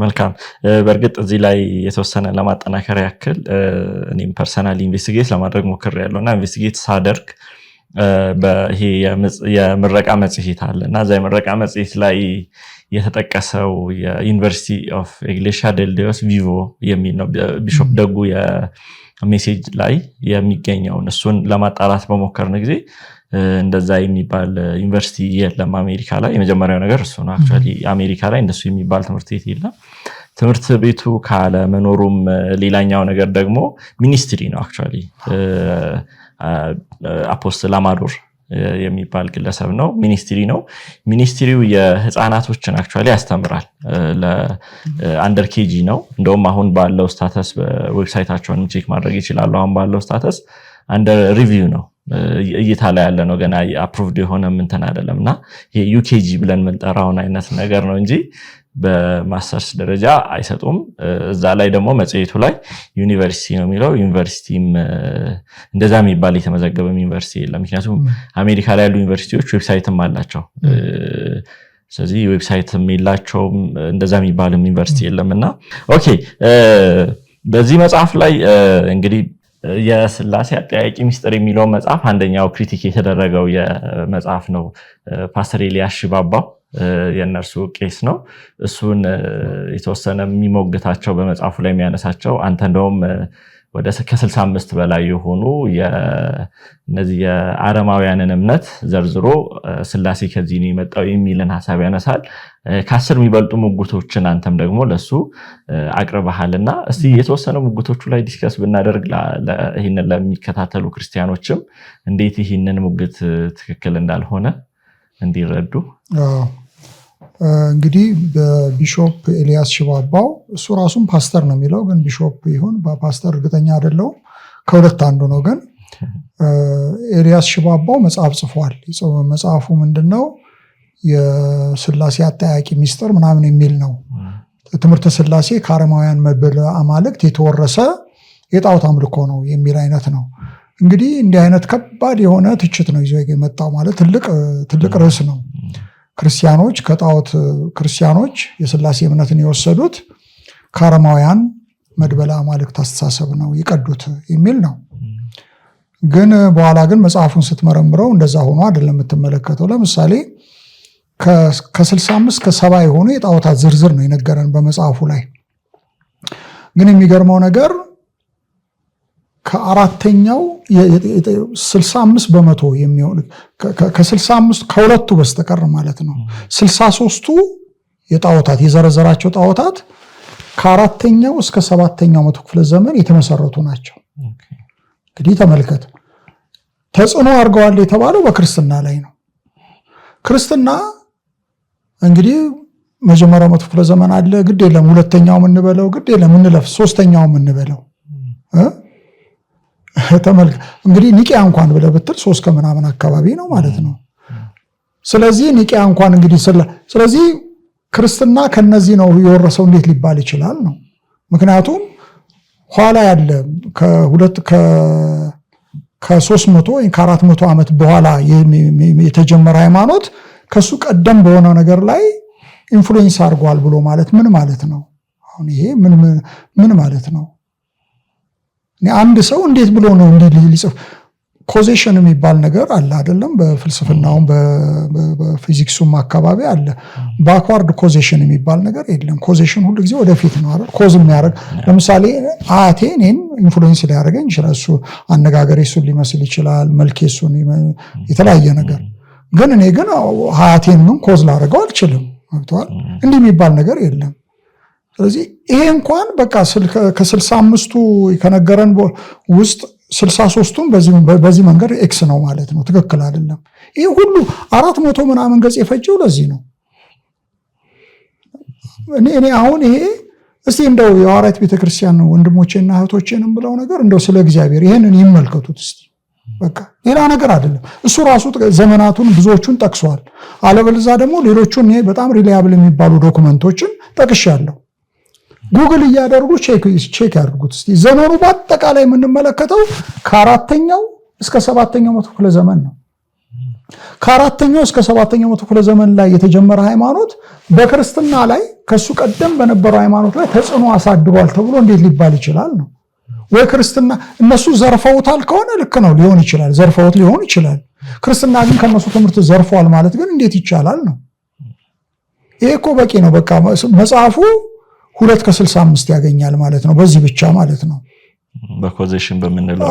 መልካም በርግጥ እዚህ ላይ የተወሰነ ለማጠናከር ያክል እኔም ፐርሰናሊ ኢንቨስቲጌት ለማድረግ ሞክሬያለሁና ኢንቨስቲጌት ሳደርግ በይሄ የምረቃ መጽሔት አለና እዛ የምረቃ መጽሔት ላይ የተጠቀሰው የዩኒቨርሲቲ ኦፍ ኢግሌሲያ ዴል ዲዮስ ቪቮ የሚል ነው ቢሾፕ ደጉ የሜሴጅ ላይ የሚገኘውን እሱን ለማጣራት በሞከርን ጊዜ እንደዛ የሚባል ዩኒቨርሲቲ የለም አሜሪካ ላይ የመጀመሪያው ነገር እሱ ነው አክቹአሊ አሜሪካ ላይ እንደሱ የሚባል ትምህርት ቤት የለም ትምህርት ቤቱ ካለ መኖሩም ሌላኛው ነገር ደግሞ ሚኒስትሪ ነው አክቹአሊ አፖስትል አማዶር የሚባል ግለሰብ ነው። ሚኒስትሪው የህፃናቶችን አክቹአሊ ያስተምራል። ለአንደር ኬጂ ነው። እንደውም አሁን ባለው ስታተስ በዌብሳይታቸውን ቼክ ማድረግ ይችላሉ። አሁን ባለው ስታተስ አንደር ሪቪው ነው፣ እይታ ላይ ያለ ነው። ገና አፕሩቭድ የሆነ ምንተን አይደለምና ይሄ ዩኬጂ ብለን ምንጠራውን አይነት ነገር ነው እንጂ በማስተርስ ደረጃ አይሰጡም። እዛ ላይ ደግሞ መጽሔቱ ላይ ዩኒቨርሲቲ ነው የሚለው። ዩኒቨርሲቲም እንደዛ የሚባል የተመዘገበ ዩኒቨርሲቲ የለም። ምክንያቱም አሜሪካ ላይ ያሉ ዩኒቨርሲቲዎች ዌብሳይትም አላቸው። ስለዚህ ዌብሳይትም የላቸውም፣ እንደዛ የሚባልም ዩኒቨርሲቲ የለምና ኦኬ። በዚህ መጽሐፍ ላይ እንግዲህ የሥላሴ አጠያያቂ ሚስጥር የሚለው መጽሐፍ አንደኛው ክሪቲክ የተደረገው የመጽሐፍ ነው። ፓስተር ኤልያስ ሽባባው የነርሱ ቄስ ነው። እሱን የተወሰነ የሚሞግታቸው በመጽሐፉ ላይ የሚያነሳቸው አንተ እንደውም ወደ ከ65 በላይ የሆኑ እነዚህ የአረማውያንን እምነት ዘርዝሮ ሥላሴ ከዚህ ነው የመጣው የሚልን ሐሳብ ያነሳል። ከ10 የሚበልጡ ሙግቶችን አንተም ደግሞ ለሱ አቅርበሃልና እስቲ የተወሰነ ሙግቶቹ ላይ ዲስከስ ብናደርግ ይሄንን ለሚከታተሉ ክርስቲያኖችም እንዴት ይሄንን ሙግት ትክክል እንዳልሆነ እንዲረዱ። እንግዲህ በቢሾፕ ኤልያስ ሽባባው እሱ ራሱን ፓስተር ነው የሚለው፣ ግን ቢሾፕ ይሁን በፓስተር እርግጠኛ አይደለሁም። ከሁለት አንዱ ነው። ግን ኤልያስ ሽባባው መጽሐፍ ጽፏል። መጽሐፉ ምንድነው? የሥላሴ አጠያያቂ ሚስጥር ምናምን የሚል ነው። ትምህርተ ሥላሴ ከአረማውያን መድበለ አማልክት የተወረሰ የጣዖት አምልኮ ነው የሚል አይነት ነው። እንግዲህ እንዲህ አይነት ከባድ የሆነ ትችት ነው ይዞ የመጣው። ማለት ትልቅ ርዕስ ነው። ክርስቲያኖች የሥላሴ እምነትን የወሰዱት ከአረማውያን መድበለ አማልክት አስተሳሰብ ነው የቀዱት የሚል ነው። ግን በኋላ ግን መጽሐፉን ስትመረምረው እንደዛ ሆኖ አይደለም የምትመለከተው። ለምሳሌ ከ65 እስከ 70 የሆኑ የጣዖታት ዝርዝር ነው የነገረን በመጽሐፉ ላይ። ግን የሚገርመው ነገር ከአራተኛው 65 በመቶ የሚሆን ከ65 ከሁለቱ በስተቀር ማለት ነው 63ቱ የጣዖታት የዘረዘራቸው ጣዖታት ከአራተኛው እስከ 7ኛው መቶ ክፍለ ዘመን የተመሰረቱ ናቸው። እንግዲህ ተመልከት፣ ተጽዕኖ አድርገዋል የተባለው በክርስትና ላይ ነው። ክርስትና እንግዲህ መጀመሪያው መቶ ክፍለ ዘመን አለ፣ ግድ የለም ሁለተኛው እንበለው፣ ግድ የለም እንለፍ ሶስተኛው እንበለው። ተመልከት እንግዲህ ኒቂያ እንኳን ብለህ ብትል 3 ከምናምን አካባቢ ነው ማለት ነው። ስለዚህ ኒቂያ እንኳን እንግዲህ ስለዚህ ክርስትና ከነዚህ ነው የወረሰው እንዴት ሊባል ይችላል ነው። ምክንያቱም ኋላ ያለ ከ300 ወይ ከ400 ዓመት በኋላ የተጀመረ ሃይማኖት ከሱ ቀደም በሆነው ነገር ላይ ኢንፍሉዌንስ አድርጓል ብሎ ማለት ምን ማለት ነው? አሁን ይሄ ምን ማለት ነው? አንድ ሰው እንዴት ብሎ ነው እንዲህ ሊጽፍ? ኮዜሽን የሚባል ነገር አለ አይደለም? በፍልስፍናውም በፊዚክሱም አካባቢ አለ። ባክዋርድ ኮዜሽን የሚባል ነገር የለም። ኮዜሽን ሁሉ ጊዜ ወደፊት ነው አይደል? ኮዝ የሚያደርግ ለምሳሌ አያቴ እኔን ኢንፍሉዌንስ ሊያደርገኝ ይችላል። እሱ አነጋገሬ እሱን ሊመስል ይችላል፣ መልኬ እሱን የተለያየ ነገር። ግን እኔ ግን አያቴን ምን ኮዝ ላደርገው አልችልም። እንዲህ የሚባል ነገር የለም። ስለዚህ ይሄ እንኳን በቃ ከ65ቱ ከነገረን ውስጥ 63ቱን በዚህ መንገድ ኤክስ ነው ማለት ነው። ትክክል አይደለም። ይሄ ሁሉ 400 ምናምን ገጽ የፈጀው ለዚህ ነው። እኔ አሁን ይሄ እስቲ እንደው የሐዋርያት ቤተክርስቲያን ወንድሞቼና እህቶቼንም ብለው ነገር እንደው ስለ እግዚአብሔር ይሄንን ይመልከቱት እስቲ። በቃ ሌላ ነገር አይደለም። እሱ ራሱ ዘመናቱን ብዙዎቹን ጠቅሷል። አለበለዚያ ደግሞ ሌሎቹን በጣም ሪላያብል የሚባሉ ዶክመንቶችን ጠቅሻለሁ። ጉግል እያደረጉ ቼክ ያድርጉት እስቲ። ዘመኑ በአጠቃላይ የምንመለከተው ከ4ኛው እስከ 7ኛው መቶ ክፍለ ዘመን ነው። ከ4ኛው እስከ 7ኛው መቶ ክፍለ ዘመን ላይ የተጀመረ ሃይማኖት በክርስትና ላይ ከሱ ቀደም በነበረው ሃይማኖት ላይ ተጽዕኖ አሳድሯል ተብሎ እንዴት ሊባል ይችላል ነው? ወይ ክርስትና እነሱ ዘርፈውታል ከሆነ ልክ ነው ሊሆን ይችላል፣ ዘርፈውት ሊሆን ይችላል። ክርስትና ግን ከነሱ ትምህርት ዘርፈዋል ማለት ግን እንዴት ይቻላል ነው? ይሄ እኮ በቂ ነው። በቃ መጽሐፉ 2 ከ65 ያገኛል ማለት ነው። በዚህ ብቻ ማለት ነው። በኮዜሽን በመነለው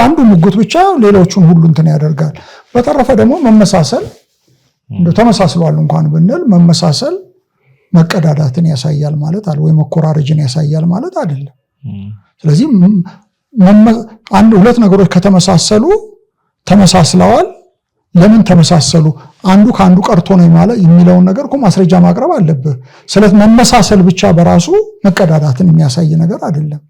አንዱ ሙግት ብቻ ሌሎቹን ሁሉ እንትን ያደርጋል። በተረፈ ደግሞ መመሳሰል እንደው ተመሳስሏል እንኳን ብንል መመሳሰል መቀዳዳትን ያሳያል ማለት አለ ወይ መኮራረጅን ያሳያል ማለት አይደለም። ስለዚህ ሁለት ነገሮች ከተመሳሰሉ ተመሳስለዋል። ለምን ተመሳሰሉ? አንዱ ከአንዱ ቀርቶ ነው ማለት የሚለውን ነገር እኮ ማስረጃ ማቅረብ አለብህ። ስለዚህ መመሳሰል ብቻ በራሱ መቀዳዳትን የሚያሳይ ነገር አይደለም።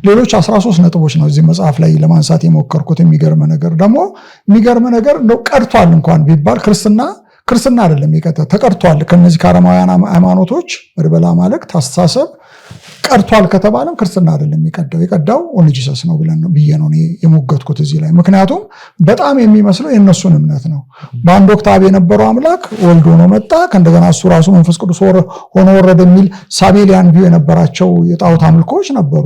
ሌሎች 13 ነጥቦች ነው እዚህ መጽሐፍ ላይ ለማንሳት የሞከርኩት። የሚገርም ነገር እንደው ቀርቷል እንኳን ቢባል ክርስትና አይደለም የቀጠው ተቀርቷል። ከነዚህ ከአረማውያን ሃይማኖቶች መድበላ ማለክ ታስተሳሰብ ቀርቷል ከተባለም ክርስትና አይደለም የቀዳው ኦንሊ ጂሰስ ነው ብዬ ነው የሞገትኩት እዚህ ላይ። ምክንያቱም በጣም የሚመስለው የነሱን እምነት ነው። በአንድ ወቅት አብ የነበረው አምላክ ወልድ ሆኖ መጣ፣ ከእንደገና እሱ ራሱ መንፈስ ቅዱስ ሆኖ ወረደ የሚል ሳቤሊያን ቪው የነበራቸው የጣዖት አምልኮች ነበሩ።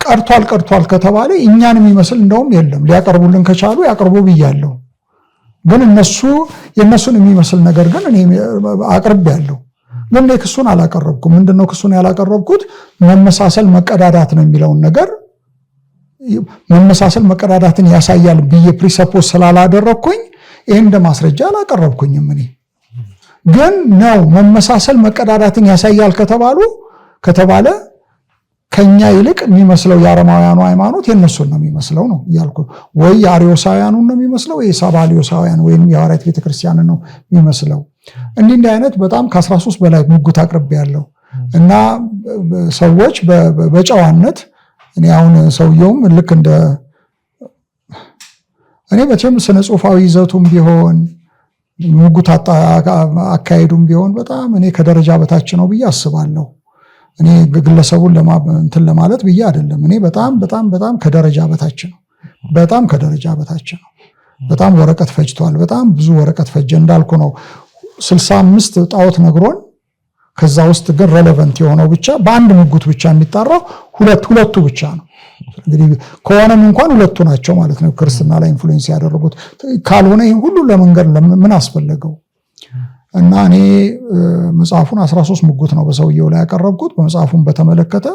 ቀርቷል ከተባለ እኛን የሚመስል እንደውም የለም። ሊያቀርቡልን ከቻሉ ያቀርቡ ብያለሁ። ግን የነሱን የሚመስል ነገር ግን እኔ አቅርቤያለሁ። ግን ክሱን አላቀረብኩም። ምንድነው ክሱን ያላቀረብኩት? መመሳሰል መቀዳዳት ነው የሚለውን ነገር መመሳሰል መቀዳዳትን ያሳያል ብዬ ፕሪሰፖዝ ስላላደረኩኝ ይሄን እንደ ማስረጃ አላቀረብኩኝም። እኔ ግን ነው መመሳሰል መቀዳዳትን ያሳያል ከተባለ ከኛ ይልቅ የሚመስለው የአረማውያኑ ሃይማኖት የነሱን ነው የሚመስለው ነው ያልኩ። ወይ የአሪዮሳውያኑን ነው የሚመስለው ወይ የሳባሊዮሳውያን ወይም የሐዋርያት ቤተክርስቲያንን ነው የሚመስለው። እንዲህ አይነት በጣም ከ13 በላይ ሙግት አቅርቤያለሁ እና ሰዎች በጨዋነት እኔ አሁን ሰውየውም ልክ እንደ እኔ መቼም ስነ ጽሁፋዊ ይዘቱም ቢሆን ሙግት አካሄዱም ቢሆን በጣም እኔ ከደረጃ በታች ነው ብዬ አስባለሁ። እኔ ግለሰቡን ለማለት ብዬ አይደለም። እኔ በጣም ከደረጃ በታች ነው። በጣም ወረቀት ፈጅቷል። በጣም ብዙ ወረቀት ፈጀ እንዳልኩ ነው። 65 ጣዖት ነግሮን ከዛ ውስጥ ግን ሬሌቫንት የሆነው ብቻ በአንድ ሙግት ብቻ የሚጣራው ሁለቱ ብቻ ነው። እንግዲህ ከሆነም እንኳን ሁለቱ ናቸው ማለት ነው ክርስትና ላይ ኢንፍሉዌንስ ያደረጉት። ካልሆነ ይሄን ሁሉ ለመንገር ምን አስፈለገው? እና እኔ መጽሐፉን 13 ሙግት ነው በሰውየው ላይ ያቀረብኩት። በመጽሐፉን በተመለከተ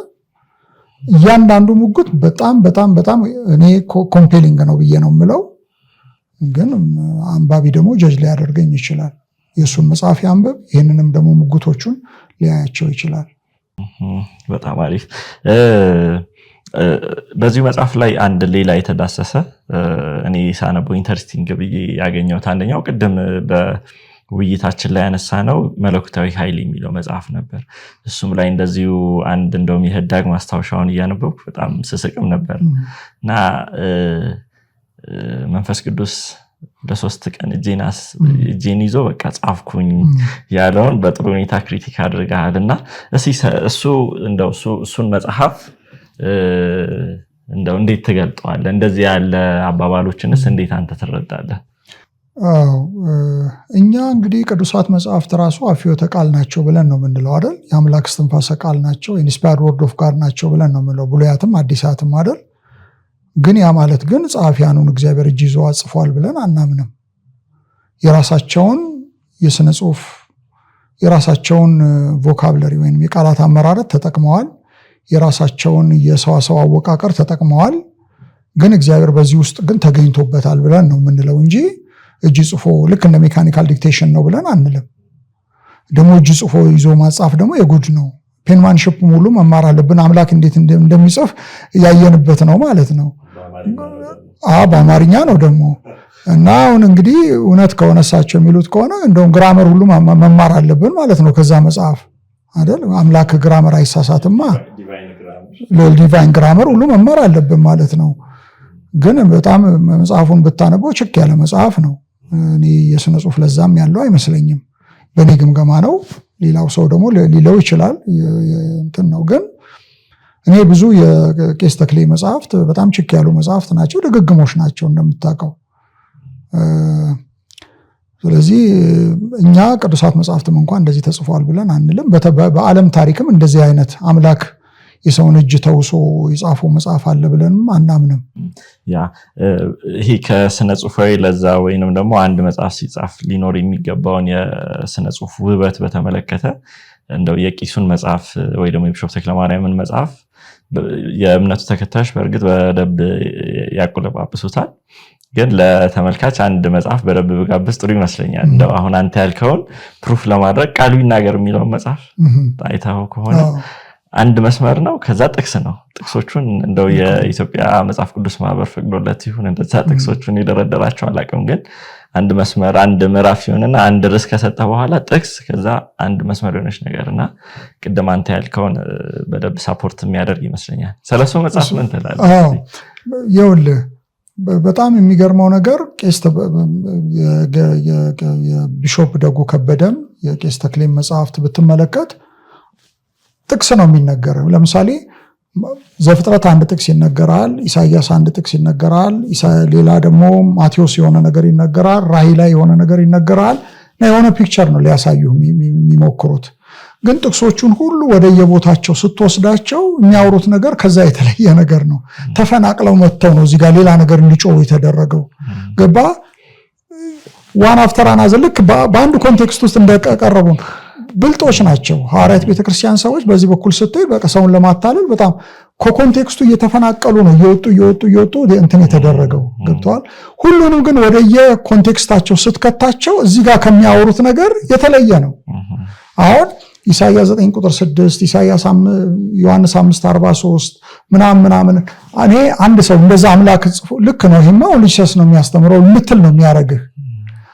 እያንዳንዱ ሙግት በጣም እኔ ኮምፔሊንግ ነው ብዬ ነው የምለው። ግን አንባቢ ደግሞ ጀጅ ሊያደርገኝ ይችላል። የእሱን መጽሐፍ ያንብብ፣ ይህንንም ደግሞ ሙግቶቹን ሊያያቸው ይችላል። በጣም አሪፍ። በዚሁ መጽሐፍ ላይ አንድ ሌላ የተዳሰሰ እኔ ሳነበው ኢንተረስቲንግ ብዬ ያገኘሁት አንደኛው ቅድም ውይይታችን ላይ ያነሳ ነው መለኮታዊ ኃይል የሚለው መጽሐፍ ነበር። እሱም ላይ እንደዚሁ አንድ እንደውም የህዳግ ማስታወሻውን እያነበብኩ በጣም ስስቅም ነበር እና መንፈስ ቅዱስ ለሶስት ቀን እጄን ይዞ በቃ ጻፍኩኝ ያለውን በጥሩ ሁኔታ ክሪቲክ አድርገሃል እና እሱን መጽሐፍ እንዴት ትገልጠዋለህ? እንደዚህ ያለ አባባሎችንስ እንዴት አንተ ትረዳለህ? እኛ እንግዲህ ቅዱሳት መጽሐፍት ራሱ አፍዮተ ቃል ናቸው ብለን ነው የምንለው አይደል? የአምላክ እስትንፋሰ ቃል ናቸው፣ ኢንስፓየርድ ወርድ ኦፍ ጋድ ናቸው ብለን ነው የምንለው፣ ብሉያትም አዲሳትም አይደል? ግን ያ ማለት ግን ጸሐፊያኑን እግዚአብሔር እጅ ይዞ አጽፏል ብለን አናምንም። የራሳቸውን የሥነ ጽሑፍ የራሳቸውን ቮካብለሪ ወይም የቃላት አመራረት ተጠቅመዋል። የራሳቸውን የሰዋሰው አወቃቀር ተጠቅመዋል። ግን እግዚአብሔር በዚህ ውስጥ ግን ተገኝቶበታል ብለን ነው የምንለው እንጂ እጅ ጽፎ ልክ እንደ ሜካኒካል ዲክቴሽን ነው ብለን አንልም። ደግሞ እጅ ጽፎ ይዞ ማጻፍ ደግሞ የጉድ ነው። ፔንማንሽፕ ሙሉ መማር አለብን። አምላክ እንዴት እንደሚጽፍ ያየንበት ነው ማለት ነው። በአማርኛ ነው ደግሞ እና አሁን እንግዲህ እውነት ከሆነ እሳቸው የሚሉት ከሆነ እንደውም ግራመር ሁሉ መማር አለብን ማለት ነው ከዛ መጽሐፍ አይደል? አምላክ ግራመር አይሳሳትማ። ዲቫይን ግራመር ሁሉ መማር አለብን ማለት ነው። ግን በጣም መጽሐፉን ብታነበው ችክ ያለ መጽሐፍ ነው። እኔ የሥነ ጽሑፍ ለዛም ያለው አይመስለኝም። በእኔ ግምገማ ነው። ሌላው ሰው ደግሞ ሊለው ይችላል እንትን ነው። ግን እኔ ብዙ የቄስ ተክሌ መጽሐፍት በጣም ችክ ያሉ መጽሐፍት ናቸው። ድግግሞች ናቸው እንደምታውቀው። ስለዚህ እኛ ቅዱሳት መጽሐፍትም እንኳን እንደዚህ ተጽፏል ብለን አንልም። በዓለም ታሪክም እንደዚህ አይነት አምላክ የሰውን እጅ ተውሶ የጻፈው መጽሐፍ አለ ብለንም አናምንም። ይሄ ከስነ ጽሑፋዊ ለዛ ወይንም ደግሞ አንድ መጽሐፍ ሲጻፍ ሊኖር የሚገባውን የስነ ጽሑፍ ውበት በተመለከተ እንደው የቂሱን መጽሐፍ ወይ ደግሞ የቢሾፕ ተክለማርያምን መጽሐፍ የእምነቱ ተከታዮች በእርግጥ በደንብ ያቆለጳጵሱታል። ግን ለተመልካች አንድ መጽሐፍ በደንብ ብጋብዝ ጥሩ ይመስለኛል። እንደው አሁን አንተ ያልከውን ፕሩፍ ለማድረግ ቃሉ ይናገር የሚለውን መጽሐፍ አይተኸው ከሆነ አንድ መስመር ነው ከዛ ጥቅስ ነው ጥቅሶቹን እንደው የኢትዮጵያ መጽሐፍ ቅዱስ ማህበር ፈቅዶለት ይሁን እንደዛ ጥቅሶቹን ይደረደራቸው አላውቅም ግን አንድ መስመር አንድ ምዕራፍ ይሆንና አንድ ርዕስ ከሰጠ በኋላ ጥቅስ ከዛ አንድ መስመር የሆነች ነገርና ቅድም አንተ ያልከውን በደብ ሳፖርት የሚያደርግ ይመስለኛል ስለሱ መጽሐፍ ምን ትላለህ ይኸውልህ በጣም የሚገርመው ነገር ቄስ የቢሾፕ ደጉ ከበደም የቄስ ተክሌም መጽሐፍት ብትመለከት ጥቅስ ነው የሚነገረው ለምሳሌ ዘፍጥረት አንድ ጥቅስ ይነገራል ኢሳይያስ አንድ ጥቅስ ይነገራል ሌላ ደግሞ ማቴዎስ የሆነ ነገር ይነገራል ራእይ ላይ የሆነ ነገር ይነገራል እና የሆነ ፒክቸር ነው ሊያሳዩ የሚሞክሩት ግን ጥቅሶቹን ሁሉ ወደየቦታቸው ስትወስዳቸው የሚያወሩት ነገር ከዛ የተለየ ነገር ነው ተፈናቅለው መጥተው ነው እዚህ ጋር ሌላ ነገር እንዲጮሁ የተደረገው ገባ ዋን አፍተር አናዘር ልክ በአንድ ኮንቴክስት ውስጥ እንደቀረቡ ብልጦች ናቸው ሐዋርያት ቤተክርስቲያን ሰዎች በዚህ በኩል ስትይ በቃ ሰውን ለማታለል በጣም ኮንቴክስቱ እየተፈናቀሉ ነው እየወጡ እንትን የተደረገው ገብቷል ሁሉንም ግን ወደየ ኮንቴክስታቸው ስትከታቸው እዚህ ጋር ከሚያወሩት ነገር የተለየ ነው አሁን ኢሳይያስ 9:6 ኢሳይያስ ዮሐንስ 5:43 ምናምን እኔ አንድ ሰው እንደዛ አምላክ ጽፎ ልክ ነው ይሄማ ኦሊሸስ ነው የሚያስተምረው ልትል ነው የሚያረግህ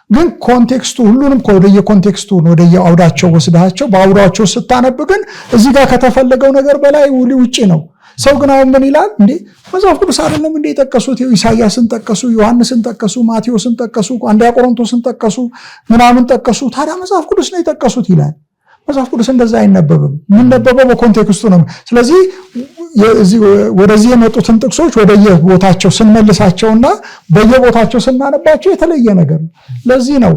ግን ኮንቴክስቱ ሁሉንም ወደየ ኮንቴክስቱ ወደየ አውዳቸው ወስዳቸው በአውዳቸው ስታነብ ግን እዚህ ጋር ከተፈለገው ነገር በላይ ውጪ ነው ሰው ግን አሁን ምን ይላል እንዴ መጽሐፍ ቅዱስ አይደለም እንዴ የጠቀሱት ኢሳይያስን ጠቀሱ ዮሐንስን ጠቀሱ ማቴዎስን ጠቀሱ አንደኛ ቆሮንቶስን ጠቀሱ ምናምን ጠቀሱ ታዲያ መጽሐፍ ቅዱስ ነው የጠቀሱት ይላል መጽሐፍ ቅዱስ እንደዛ አይነበብም ምንነበበው በኮንቴክስቱ ነው ስለዚህ ወደዚህ የመጡትን ጥቅሶች ወደየቦታቸው ስንመልሳቸውና በየቦታቸው ስናነባቸው የተለየ ነገር ነው ለዚህ ነው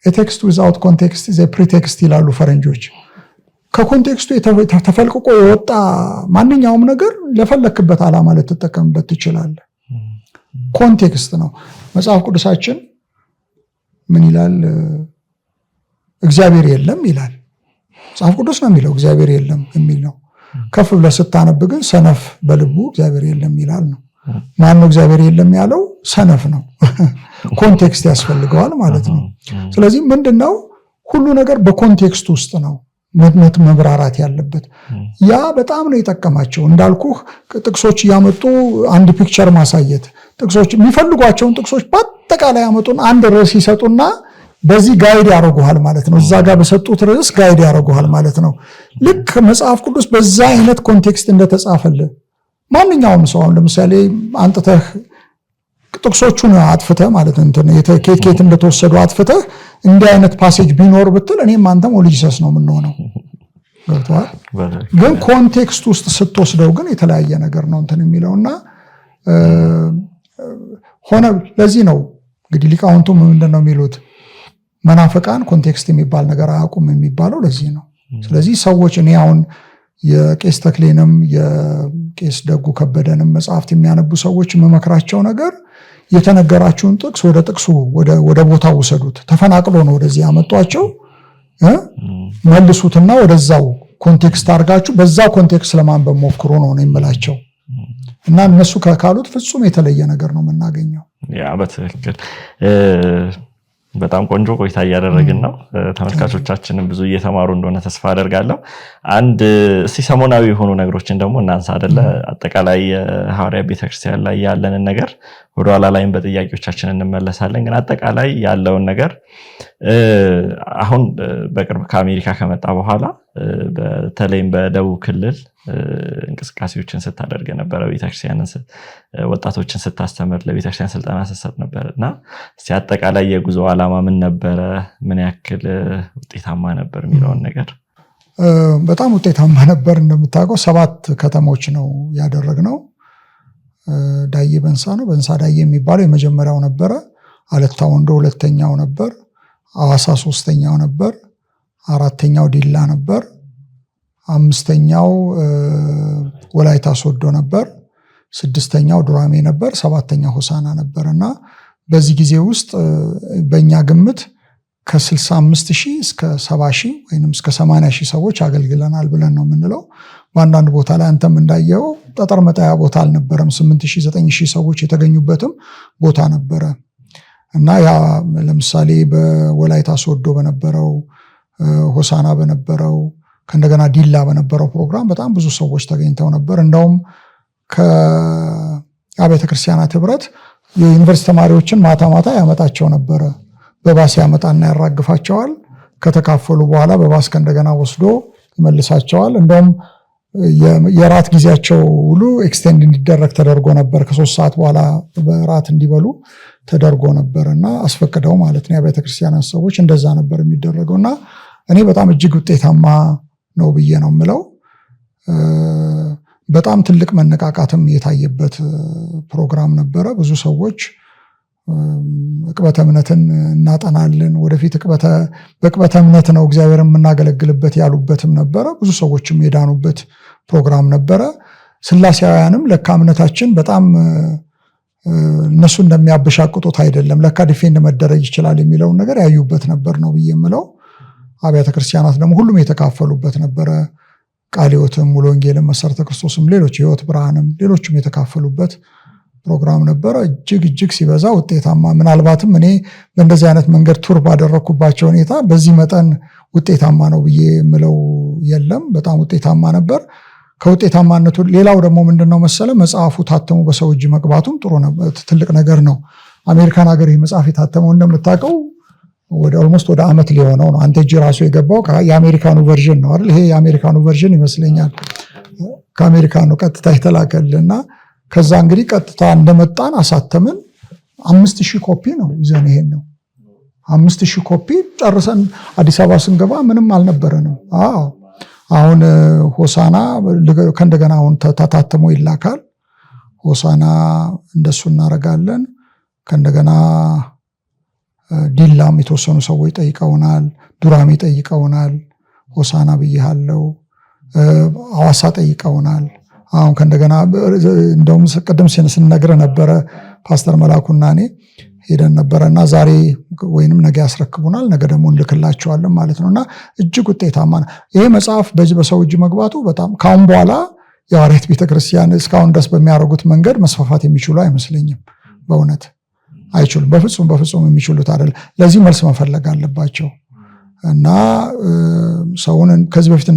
a text without context is a pretext ይላሉ ፈረንጆች ከኮንቴክስቱ ተፈልቅቆ የወጣ ማንኛውም ነገር ለፈለክበት ዓላማ ልትጠቀምበት ትችላለህ ኮንቴክስት ነው መጽሐፍ ቅዱሳችን ምን ይላል እግዚአብሔር የለም ይላል መጽሐፍ ቅዱስ ነው የሚለው እግዚአብሔር የለም የሚል ነው ከፍ ብለህ ስታነብ ግን ሰነፍ በልቡ እግዚአብሔር የለም ይላል ነው ማን ነው እግዚአብሔር የለም ያለው ሰነፍ ነው ኮንቴክስት ያስፈልገዋል ማለት ነው ስለዚህ ምንድነው ሁሉ ነገር በኮንቴክስት ውስጥ ነው መብራራት ያለበት ያ በጣም ነው የጠቀማቸው እንዳልኩህ ጥቅሶች ያመጡ አንድ ፒክቸር ማሳየት ጥቅሶች የሚፈልጓቸውን ጥቅሶች በአጠቃላይ ያመጡን አንድ ርዕስ ይሰጡና በዚህ ጋይድ ያደርጉሃል ማለት ነው እዛ ጋር በሰጡት ርዕስ ጋይድ ያደርጉሃል ማለት ነው ልክ መጽሐፍ ቅዱስ በዛ አይነት ኮንቴክስት እንደተጻፈለ ማንኛውም ሰው አሁን ለምሳሌ አንተህ ጥቅሶቹን አጥፍተህ ማለት ነው ከየት እንደተወሰዱ አጥፍተህ እንዲህ አይነት ፓሴጅ ቢኖር ብትል እኔም አንተም ኦሊጂሰስ ነው የምንሆነው ገብቷል ግን ኮንቴክስት ውስጥ ስትወስደው ግን የተለያየ ነገር ነው እንትን የሚለውና ሆነ ለዚህ ነው እንግዲህ ሊቃውንቱ ምንድነው የሚሉት መናፍቃን ኮንቴክስት የሚባል ነገር አያውቁም የሚባለው ለዚህ ነው ስለዚህ ሰዎች እኔ አሁን የቄስ ተክሌንም የቄስ ደጉ ከበደንም መጽሐፍት የሚያነቡ ሰዎች መመክራቸው ነገር የተነገራችሁን ጥቅስ ወደ ጥቅሱ ወደ ቦታው ወሰዱት ተፈናቅሎ ነው ወደዚህ ያመጧቸው መልሱትና ወደዛው ኮንቴክስት አድርጋችሁ በዛው ኮንቴክስት ለማንበብ ሞክሩ ነው የምላቸው እና እነሱ ካሉት ፍጹም የተለየ ነገር ነው የምናገኘው ያ በትክክል በጣም ቆንጆ ቆይታ እያደረግን ነው ተመልካቾቻችንን ብዙ እየተማሩ እንደሆነ ተስፋ አደርጋለሁ አንድ ሰሞናዊ የሆኑ ነገሮችን ደግሞ እናንሳ አይደለ አጠቃላይ ሐዋርያ ቤተክርስቲያን ላይ ያለንን ነገር ወደ ኋላ ላይም በጥያቄዎቻችን እንመለሳለን ግን አጠቃላይ ያለውን ነገር አሁን በቅርብ ከአሜሪካ ከመጣ በኋላ በተለይም በደቡብ ክልል እንቅስቃሴዎችን ስታደርግ ነበር ቤተክርስቲያንን ወጣቶችን ስታስተምር ለቤተክርስቲያን ስልጠና ስትሰጥ ነበርና እስቲ አጠቃላይ የጉዞ ዓላማ ምን ነበር ምን ያክል ውጤታማ ነበር የሚለውን ነገር በጣም ውጤታማ ነበር እንደምታውቀው 7 ከተሞች ነው ያደረግነው ዳዬ በንሳ ነው በንሳ ዳዬ የሚባለው የመጀመሪያው ነበር አለታ ወንዶ ሁለተኛው ነበር አዋሳ ሶስተኛው ነበር አራተኛው ዲላ ነበር አምስተኛው ወላይታ ሶዶ ነበር ስድስተኛው ዱራሜ ነበር ሰባተኛው ሆሳና ነበርና በዚህ ጊዜ ውስጥ በእኛ ግምት ከ65000 እስከ 70000 ወይንም እስከ 80000 ሰዎች አገልግለናል ብለን ነው የምንለው በአንዳንድ ቦታ ላይ አንተም እንዳየው ጠጠር መጣያ ቦታ አልነበረም 8000 9000 ሰዎች የተገኙበትም ቦታ ነበረ እና ያ ለምሳሌ በወላይታ ሶዶ በነበረው ሆሳና በነበረው ከእንደገና ዲላ በነበረው ፕሮግራም በጣም ብዙ ሰዎች ተገኝተው ነበር። እንደውም ከአብያተ ክርስቲያናት ህብረት የዩኒቨርሲቲ ተማሪዎችን ማታ ማታ ያመጣቸው ነበረ። በባስ ያመጣና ያራግፋቸዋል። ከተካፈሉ በኋላ በባስ ከእንደገና ወስዶ ይመልሳቸዋል። እንደውም የራት ጊዜያቸው ሁሉ ኤክስቴንድ እንዲደረግ ተደርጎ ነበር። ከ3 ሰዓት በኋላ በራት እንዲበሉ ተደርጎ ነበር እና አስፈቅደው ማለት ነው የአብያተ ክርስቲያናት ሰዎች እንደዛ ነበር የሚደረገው እና እኔ በጣም እጅግ ውጤታማ ነው ብዬ ነው የምለው። በጣም ትልቅ መነቃቃትም የታየበት ፕሮግራም ነበረ። ብዙ ሰዎች ዕቅበተ እምነትን እናጠናለን፣ ወደፊት በዕቅበተ እምነት ነው እግዚአብሔር የምናገለግልበት ያሉበትም ነበረ። ብዙ ሰዎችም የዳኑበት ፕሮግራም ነበረ። ስላሴያውያንም ለካ እምነታችን በጣም እነሱ እንደሚያበሻቅጡት አይደለም፣ ለካ ዲፌንድ መደረግ ይችላል የሚለውን ነገር ያዩበት ነበር ነው ብዬ የምለው። አብያተ ክርስቲያናት ደግሞ ሁሉም የተካፈሉበት ነበረ። ቃለ ሕይወትም፣ ሙሉ ወንጌልም፣ መሰረተ ክርስቶስም፣ ሌሎች ሕይወት ብርሃንም ሌሎችም የተካፈሉበት ፕሮግራም ነበረ። እጅግ ሲበዛ ውጤታማ፣ ምናልባትም እኔ በእንደዚህ አይነት መንገድ ቱር ባደረግኩባቸው ሁኔታ በዚህ መጠን ውጤታማ ነው ብዬ የምለው የለም። በጣም ውጤታማ ነበር። ከውጤታማነቱ ሌላው ደግሞ ምንድነው መሰለ መጽሐፉ ታተሙ በሰው እጅ መግባቱም ጥሩ ነበር፣ ትልቅ ነገር ነው። አሜሪካን ሀገር ይህ መጽሐፍ የታተመው እንደምታውቀው ወደ ኦልሞስት ወደ ዓመት ሊሆነው ነው። አንተ እጅ ራሱ የገባው የአሜሪካኑ ቨርዥን ነው አይደል? ይሄ የአሜሪካኑ ቨርዥን ይመስለኛል። ከአሜሪካኑ ቀጥታ የተላከልና ከዛ እንግዲህ ቀጥታ እንደመጣን አሳተምን። 5000 ኮፒ ነው ይዘን ይሄን ነው 5000 ኮፒ ጨርሰን አዲስ አበባ ስንገባ ምንም አልነበረንም። አሁን ሆሳና ከእንደገና አሁን ታትሞ ይላካል። ሆሳና እንደሱ እናደርጋለን። ከእንደገና ዲላም የተወሰኑ ሰዎች ጠይቀውናል። ዱራሜ ጠይቀውናል። ሆሳና ብያለሁ። ሐዋሳ ጠይቀውናል። አሁን ከእንደገና እንደውም ቅድም ስንነግር ነበረ ፓስተር መላኩና እኔ ሄደን ነበረና ዛሬ ወይንም ነገ ያስረክቡናል፣ ነገ ደግሞ እንልክላቸዋለን ማለት ነውና እጅግ ውጤታማ ነው ይሄ መጽሐፍ። በዚህ በሰው እጅ መግባቱ በጣም ካሁን በኋላ የሐዋርያት ቤተክርስቲያን እስካሁን ድረስ በሚያደርጉት መንገድ መስፋፋት የሚችሉ አይመስለኝም። በእውነት አይችሉም። በፍጹም የሚችሉት አይደለም። ለዚህ መልስ መፈለግ አለባቸው እና ሰውን ከዚህ በፊት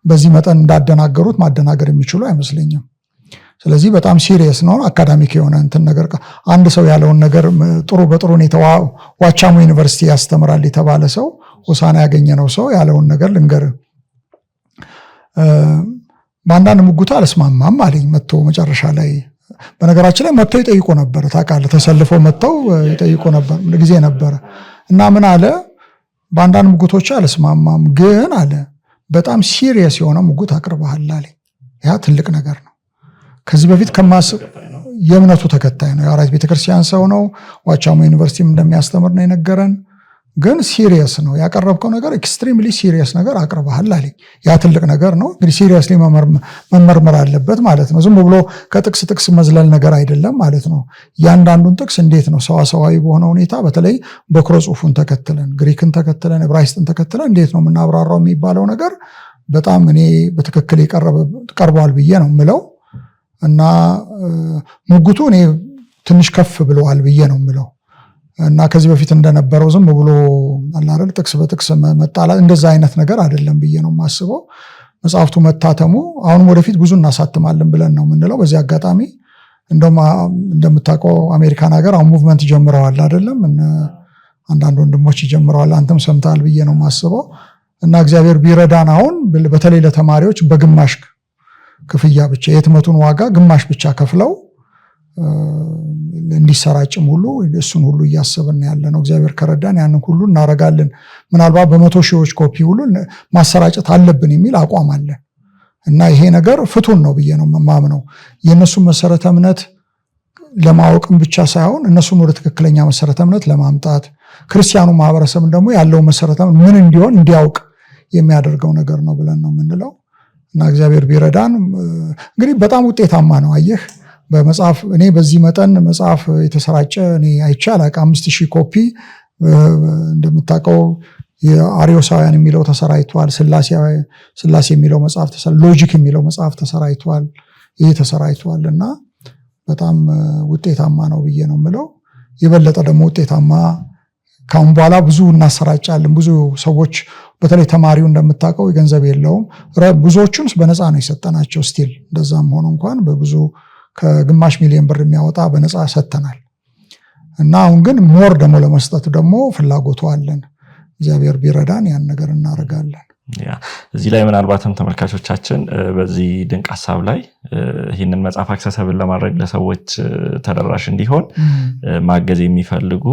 በዚህ መጠን እንዳደናገሩት ማደናገር የሚችሉ አይመስለኝም። ስለዚህ በጣም ሲሪየስ ነው። አካዳሚክ የሆነ እንትን ነገር አንድ ሰው ያለውን ነገር በጥሩ ሁኔታ ዋቻሞ ዩኒቨርሲቲ ያስተምራል የተባለ ሰው ሆሳና ያገኘነው ሰው ያለውን ነገር ልንገር። በአንዳንድ ሙግቱ አልስማማም አለኝ መጥቶ መጨረሻ ላይ። በነገራችን ላይ መጥተው ይጠይቁ ነበር፣ ታውቃለህ፣ ተሰልፈው መጥተው ይጠይቁ ነበር ጊዜ ነበረ እና ምን አለ፣ በአንዳንድ ሙግቶች አልስማማም፣ ግን አለ በጣም ሲሪየስ የሆነ ሙግት አቅርበሃል አለኝ። ያ ትልቅ ነገር ነው። ከዚህ በፊት ከማስብ የእምነቱ ተከታይ ነው፣ የሐዋርያት ቤተክርስቲያን ሰው ነው። ዋቻሞ ዩኒቨርሲቲም እንደሚያስተምር ነው የነገረን። ግን ሲሪየስ ነው ያቀረብከው ነገር፣ ኤክስትሪምሊ ሲሪየስ ነገር አቅርበሃል አለኝ። ያ ትልቅ ነገር ነው። እንግዲህ ሲሪየስሊ መመርመር አለበት ማለት ነው። ዝም ብሎ ከጥቅስ መዝለል ነገር አይደለም ማለት ነው። እያንዳንዱን ጥቅስ እንዴት ነው ሰዋሰዋዊ በሆነ ሁኔታ በተለይ በኩረ ጽሑፉን ተከትለን ግሪክን ተከትለን ዕብራይስጥን ተከትለን እንዴት ነው የምናብራራው የሚባለው ነገር በጣም እኔ በትክክል ቀርቧል ብዬ ነው የምለው እና ሙግቱ እኔ ትንሽ ከፍ ብለዋል ብዬ ነው የምለው እና ከዚህ በፊት እንደነበረው ዝም ብሎ አላረል ጥቅስ በጥቅስ መጣላት እንደዛ አይነት ነገር አይደለም ብዬ ነው የማስበው። መጽሐፍቱ መታተሙ አሁንም ወደፊት ብዙ እናሳትማለን ብለን ነው የምንለው። በዚህ አጋጣሚ እንደምታውቀው አሜሪካን ሀገር አሁን ሙቭመንት ጀምረዋል አይደለም? አንዳንድ ወንድሞች ጀምረዋል። አንተም ሰምተሃል ብዬ ነው የማስበው እና እግዚአብሔር ቢረዳን አሁን በተለይ ለተማሪዎች በግማሽ ክፍያ ብቻ የህትመቱን ዋጋ ግማሽ ብቻ ከፍለው እንዲሰራጭም ሁሉ እሱን ሁሉ እያሰብን ያለ ነው። እግዚአብሔር ከረዳን ያንን ሁሉ እናረጋለን። ምናልባት በ100 ሺዎች ኮፒ ሁሉ ማሰራጨት አለብን የሚል አቋም አለ እና ይሄ ነገር ፍቱን ነው ብዬ ነው የማምነው። የእነሱን መሰረተ እምነት ለማወቅም ብቻ ሳይሆን እነሱን ወደ ትክክለኛ መሰረተ እምነት ለማምጣት ክርስቲያኑ ማህበረሰብን ደግሞ ያለው መሰረተ ምን እንዲሆን እንዲያውቅ የሚያደርገው ነገር ነው ብለን ነው የምንለው እና እግዚአብሔር ቢረዳን እንግዲህ በጣም ውጤታማ ነው። አየህ በመጽሐፍ እኔ በዚህ መጠን መጽሐፍ የተሰራጨ እኔ አይቼ አላውቅም። 5000 ኮፒ እንደምታውቀው የአርዮሳውያን የሚለው ተሰራይቷል። ስላሴ የሚለው መጽሐፍ ሎጂክ የሚለው መጽሐፍ ተሰራይቷል። ይሄ ተሰራይቷል እና በጣም ውጤታማ ነው ብዬ ነው የምለው። የበለጠ ደግሞ ውጤታማ ካሁን በኋላ ብዙ እናሰራጫለን። ብዙ ሰዎች በተለይ ተማሪው እንደምታውቀው ገንዘብ የለውም። ብዙዎቹን በነፃ ነው የሰጠናቸው ስቲል እንደዛም ሆኖ እንኳን በብዙ ከግማሽ ሚሊዮን ብር የሚያወጣ በነፃ ሰጥተናል። እና አሁን ግን ሞር ደግሞ ለመስጠት ደግሞ ፍላጎቱ አለን። እግዚአብሔር ቢረዳን ያን ነገር እናደርጋለን። እዚህ ላይ ምናልባትም ተመልካቾቻችን በዚህ ድንቅ ሐሳብ ላይ ይህንን መጽሐፍ አክሰሰብል ለማድረግ ለሰዎች ተደራሽ እንዲሆን ማገዝ የሚፈልጉ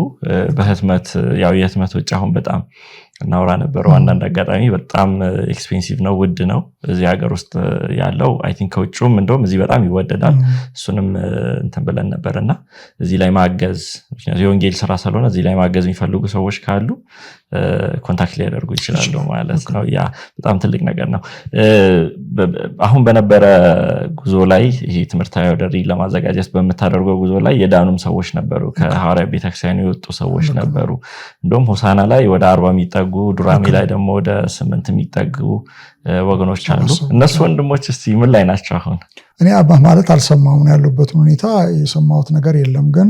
በህትመት ያው የህትመት ወጪ አሁን በጣም እናውራ ነበረው። አንዳንድ አጋጣሚ በጣም ኤክስፔንሲቭ ነው፣ ውድ ነው እዚህ ሀገር ውስጥ ያለው። አይ ቲንክ ከውጭም እንደውም እዚህ በጣም ይወደዳል። እሱንም እንትን ብለን ነበርና እዚህ ላይ ማገዝ የወንጌል ስራ ስለሆነ እዚህ ላይ ማገዝ የሚፈልጉ ሰዎች ካሉ ኮንታክት ሊያደርጉ ይችላሉ ማለት ነው። ያ በጣም ትልቅ ነገር ነው። አሁን በነበረ ጉዞ ላይ ይሄ ትምህርታዊ ወደሪ ለማዘጋጀት በመታደርገው ጉዞ ላይ የዳኑም ሰዎች ነበሩ። ከሐዋርያ ቤተክርስቲያን የወጡ ሰዎች ነበሩ። እንደውም ሆሳና ላይ ወደ 40 የሚጠጉ ዱራሜ ላይ ደግሞ ወደ 8 የሚጠጉ ወገኖች አሉ። እነሱ ወንድሞች እስቲ ምን ላይ ናቸው አሁን? እኔ ማለት አልሰማሁም፣ ያሉበትን ሁኔታ የሰማሁት ነገር የለም። ግን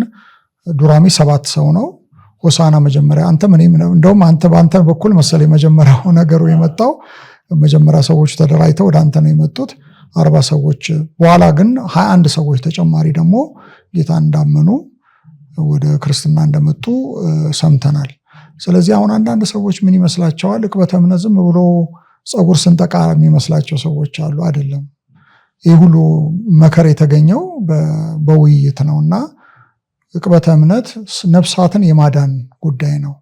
ዱራሜ 7 ሰው ነው። ሆሳና መጀመሪያ አንተ ምን እንደውም አንተ በአንተ በኩል መሰለኝ መጀመሪያው ነገሩ የመጣው። መጀመሪያ ሰዎች ተደራጅተው ወደ አንተ ነው የመጡት 40 ሰዎች። በኋላ ግን 21 ሰዎች ተጨማሪ ደግሞ ጌታ እንዳመኑ ወደ ክርስትና እንደመጡ ሰምተናል። ስለዚህ አሁን አንዳንድ ሰዎች ምን ይመስላቸዋል? ዕቅበተ እምነት ዝም ብሎ ጸጉር ስንጠቃ የሚመስላቸው ሰዎች አሉ። አይደለም። ይህ ሁሉ መከር የተገኘው በውይይት ነውና ዕቅበተ እምነት ነፍሳትን የማዳን ጉዳይ ነው።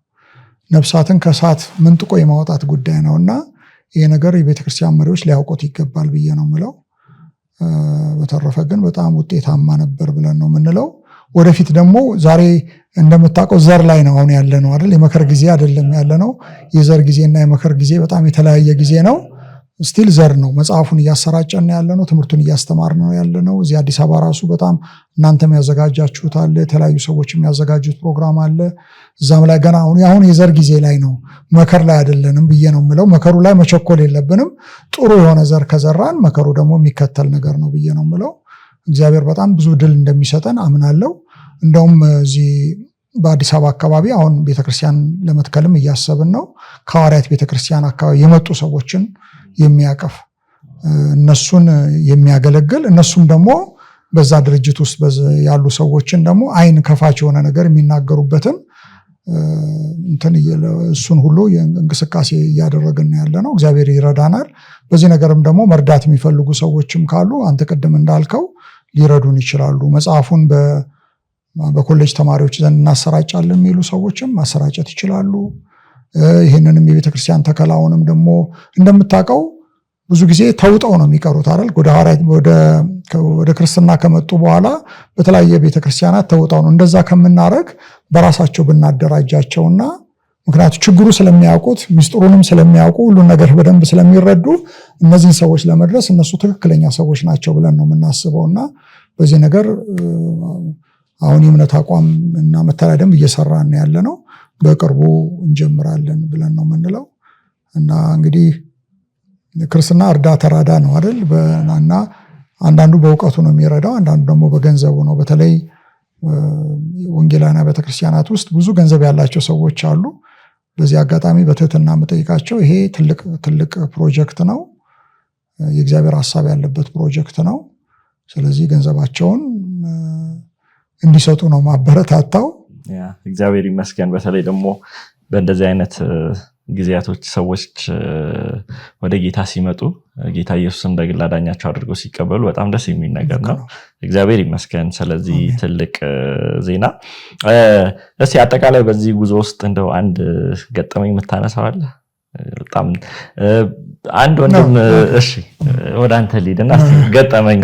ነፍሳትን ከእሳት ምንጥቆ የማውጣት ጉዳይ ነውና ይሄ ነገር የቤተክርስቲያን መሪዎች ሊያውቁት ይገባል ብዬ ነው የምለው። በተረፈ ግን በጣም ውጤታማ ነበር ብለን ነው የምንለው። ወደፊት ደግሞ ዛሬ እንደምታውቀው ዘር ላይ ነው አሁን ያለ ነው አይደል? የመከር ጊዜ አይደለም ያለ ነው። የዘር ጊዜና የመከር ጊዜ በጣም የተለያየ ጊዜ ነው። ስቲል ዘር ነው። መጽሐፉን እያሰራጨን ያለ ነው። ትምህርቱን እያስተማር ነው ያለ ነው። እዚህ አዲስ አበባ ራሱ በጣም እናንተም ያዘጋጃችሁት አለ፣ የተለያዩ ሰዎች የሚያዘጋጁት ፕሮግራም አለ። እዛም ላይ ገና አሁን የዘር ጊዜ ላይ ነው፣ መከር ላይ አይደለንም ብዬ ነው የምለው። መከሩ ላይ መቸኮል የለብንም። ጥሩ የሆነ ዘር ከዘራን መከሩ ደግሞ የሚከተል ነገር ነው ብዬ ነው የምለው። እግዚአብሔር በጣም ብዙ ድል እንደሚሰጠን አምናለሁ። እንደውም እዚህ በአዲስ አበባ አካባቢ አሁን ቤተክርስቲያን ለመትከልም እያሰብን ነው። ከሐዋርያት ቤተክርስቲያን አካባቢ የመጡ ሰዎችን የሚያቀፍ እነሱን የሚያገለግል እነሱም ደግሞ በዛ ድርጅት ውስጥ ያሉ ሰዎችን ደግሞ አይን ከፋች የሆነ ነገር የሚናገሩበትን እሱን ሁሉ እንቅስቃሴ እያደረግን ያለ ነው። እግዚአብሔር ይረዳናል። በዚህ ነገርም ደግሞ መርዳት የሚፈልጉ ሰዎችም ካሉ አንተ ቅድም እንዳልከው ሊረዱን ይችላሉ። መጽሐፉን በኮሌጅ ተማሪዎች ዘንድ እናሰራጫለን የሚሉ ሰዎችም ማሰራጨት ይችላሉ። ይህንንም የቤተክርስቲያን ተከላውንም ደግሞ እንደምታውቀው ብዙ ጊዜ ተውጠው ነው የሚቀሩት አይደል? ወደ ክርስትና ከመጡ በኋላ በተለያየ ቤተክርስቲያናት ተውጠው ነው። እንደዛ ከምናረግ በራሳቸው ብናደራጃቸውና ምክንያቱ ችግሩ ስለሚያውቁት ሚስጥሩንም ስለሚያውቁ ሁሉን ነገር በደንብ ስለሚረዱ እነዚህን ሰዎች ለመድረስ እነሱ ትክክለኛ ሰዎች ናቸው ብለን ነው የምናስበውና በዚህ ነገር አሁን የእምነት አቋም እና መተዳደሪያ ደንብ እየሰራን ያለ ነው። በቅርቡ እንጀምራለን ብለን ነው የምንለው እና እንግዲህ ክርስትና እርዳታ ተራዳ ነው አይደል? እና አንዳንዱ በእውቀቱ ነው የሚረዳው፣ አንዳንዱ ደግሞ በገንዘቡ ነው። በተለይ ወንጌላውያን ቤተክርስቲያናት ውስጥ ብዙ ገንዘብ ያላቸው ሰዎች አሉ። በዚህ አጋጣሚ በትህትና የምጠይቃቸው ይሄ ትልቅ ፕሮጀክት ነው፣ የእግዚአብሔር ሐሳብ ያለበት ፕሮጀክት ነው። ስለዚህ ገንዘባቸውን እንዲሰጡ ነው ማበረታታው። እግዚአብሔር ይመስገን። በተለይ ደግሞ በእንደዚህ አይነት ጊዜያቶች ሰዎች ወደ ጌታ ሲመጡ ጌታ ኢየሱስን እንደ ግል አዳኛቸው አድርገው ሲቀበሉ በጣም ደስ የሚል ነገር ነው። እግዚአብሔር ይመስገን። ስለዚህ ትልቅ ዜና። እስቲ አጠቃላይ በዚህ ጉዞ ውስጥ እንደው አንድ ገጠመኝ የምታነሳው አለ? በጣም አንድ ወንድም እሺ፣ ወደ አንተ ሊድና ገጠመኝ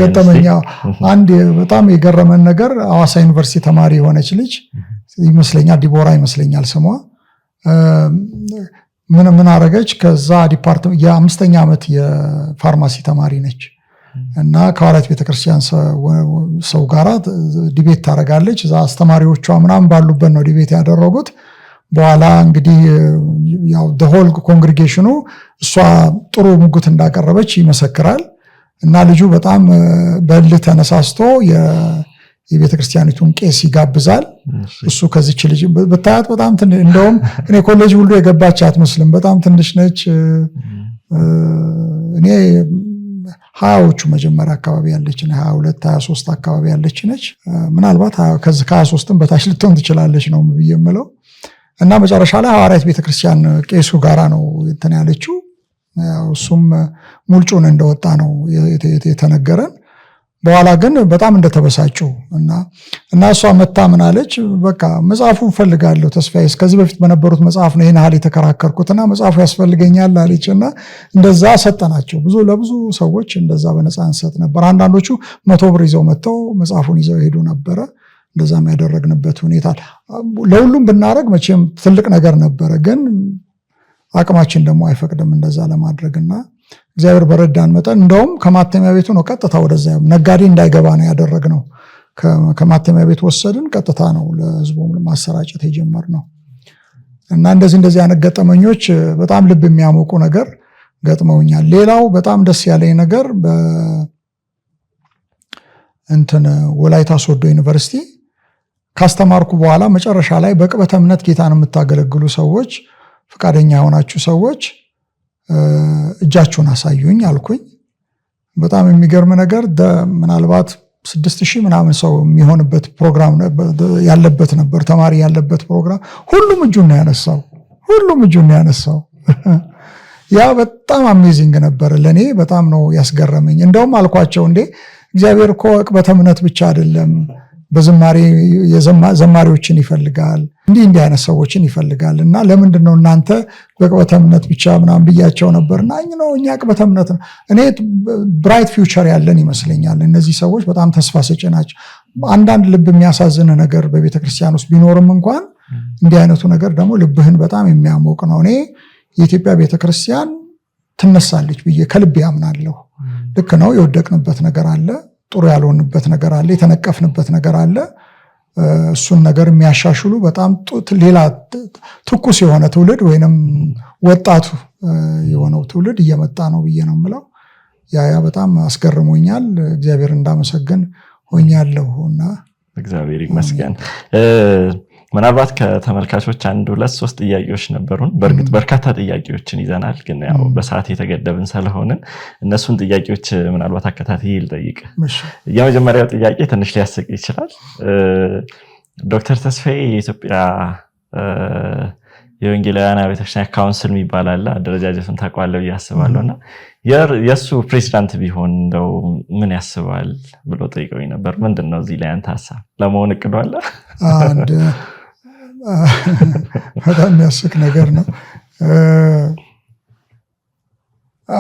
አንድ በጣም የገረመን ነገር ሐዋሳ ዩኒቨርሲቲ ተማሪ የሆነች ልጅ ይመስለኛል፣ ዲቦራ ይመስለኛል ስሟ። ምን አረገች? ከዛ ዲፓርትመንት የ5ኛ ዓመት የፋርማሲ ተማሪ ነች እና ከሐዋርያት ቤተክርስቲያን ሰው ጋራ ዲቤት ታደርጋለች። እዛ አስተማሪዎቿ ምናምን ባሉበት ነው ዲቤት ያደረጉት። በኋላ እንግዲህ ያው ሆል ኮንግሪጌሽኑ እሷ ጥሩ ሙግት እንዳቀረበች ይመሰክራል እና ልጁ በጣም በልህ ተነሳስቶ የቤተክርስቲያኒቱን ቄስ ይጋብዛል። እሱ ከዚች ልጅ በታያት በጣም እንደውም እኔ ኮሌጅ ሁሉ የገባች አትመስልም። በጣም ትንሽ ነች። እኔ 20ዎቹ መጀመሪያ አካባቢ ያለች 22 23 አካባቢ ያለች ነች። ምናልባት ከ23ም በታች ልትሆን ትችላለች ነው ብዬ የምለው። እና መጨረሻ ላይ ሐዋርያት ቤተክርስቲያን ቄሱ ጋራ ነው እንትን ያለችው። እሱም ሙልጩን እንደወጣ ነው የተነገረን። በኋላ ግን በጣም እንደተበሳጩ እና እሷ መታ ምን አለች፣ በቃ መጽሐፉን ፈልጋለሁ ተስፋዬ፣ ከዚህ በፊት በነበሩት መጽሐፍ ነው ይሄን ሐል የተከራከርኩትና መጽሐፉ ያስፈልገኛል አለችና እንደዛ ሰጠናቸው። ለብዙ ሰዎች እንደዛ በነፃ እንሰጥ ነበር። አንዳንዶቹ 100 ብር ይዘው መጥተው መጽሐፉን ይዘው ሄዱ ነበረ። እንደዛም ያደረግንበት ሁኔታ ለሁሉም ብናረግ መቼም ትልቅ ነገር ነበረ፣ ግን አቅማችን ደግሞ አይፈቅድም እንደዛ ለማድረግና እግዚአብሔር በረዳን መጠን እንደውም ከማተሚያ ቤቱ ነው ቀጥታ ወደዛ ነጋዴ እንዳይገባ ነው ያደረግነው። ከማተሚያ ቤት ወሰድን፣ ቀጥታ ነው ለህዝቡ ማሰራጨት የጀመርነው። እና እንደዚህ አይነት ገጠመኞች በጣም ልብ የሚያሞቁ ነገር ገጥመውኛል። ሌላው በጣም ደስ ያለኝ ነገር ወላይታ ሶዶ ዩኒቨርሲቲ ካስተማርኩ በኋላ መጨረሻ ላይ በቅበተ እምነት ጌታን የምታገለግሉ ሰዎች፣ ፈቃደኛ የሆናችሁ ሰዎች እጃችሁን አሳዩኝ አልኩኝ። በጣም የሚገርም ነገር ምናልባት 6000 ምናምን ሰው የሚሆንበት ፕሮግራም ያለበት ነበር፣ ተማሪ ያለበት ፕሮግራም። ሁሉም እጁን ያነሳው። ያ በጣም አሜዚንግ ነበር። ለኔ በጣም ነው ያስገረመኝ። እንደውም አልኳቸው እንዴ እግዚአብሔር እኮ ቅበተ እምነት ብቻ አይደለም፣ በዝማሬ ዘማሪዎችን ይፈልጋል፣ እንዲህ አይነት ሰዎችን ይፈልጋል። እና ለምንድን ነው እናንተ በቅበተ እምነት ብቻ ምናምን ብያቸው ነበርና እኛ ቅበተ እምነት ነው። እኔ ብራይት ፊውቸር ያለን ይመስለኛል። እነዚህ ሰዎች በጣም ተስፋ ሰጪ ናቸው። አንዳንድ ልብ የሚያሳዝን ነገር በቤተክርስቲያን ውስጥ ቢኖርም እንኳን እንዲህ አይነቱ ነገር ደግሞ ልብህን በጣም የሚያሞቅ ነው። እኔ የኢትዮጵያ ቤተክርስቲያን ትነሳለች ብዬ ከልብ ያምናለሁ። ልክ ነው፣ የወደቅንበት ነገር አለ፣ ጥሩ ያልሆንበት ነገር አለ፣ የተነቀፍንበት ነገር አለ። እሱን ነገር የሚያሻሽሉ በጣም ሌላ ትኩስ የሆነ ትውልድ ወይንም ወጣቱ የሆነው ትውልድ እየመጣ ነው ብዬ ነው የምለው። ያ በጣም አስገርሞኛል። እግዚአብሔር እንዳመሰግን ሆኛለሁ እና እግዚአብሔር ይመስገን። ምናልባት ከተመልካቾች 1 2 3 ጥያቄዎች ነበሩን። በእርግጥ በርካታ ጥያቄዎችን ይዘናል፣ ግን ያው በሰዓት የተገደብን ስለሆንን እነሱን ጥያቄዎች ምናልባት አከታትዬ ልጠይቅ። የመጀመሪያው ጥያቄ ትንሽ ሊያስቅ ይችላል። ዶክተር ተስፋዬ የኢትዮጵያ የወንጌላውያን ቤተክርስቲያን ካውንስል የሚባል አለ፣ አደረጃጀቱን ታውቀዋለህ ብዬ አስባለሁና የእሱ ፕሬዚዳንት ቢሆን እንደው ምን ያስባል ብሎ ጠይቀውኝ ነበር። ምንድን ነው እዚህ ላይ አንተ ሀሳብ ለመሆን እቅዱ አለ? በጣም የሚያስቅ ነገር ነው።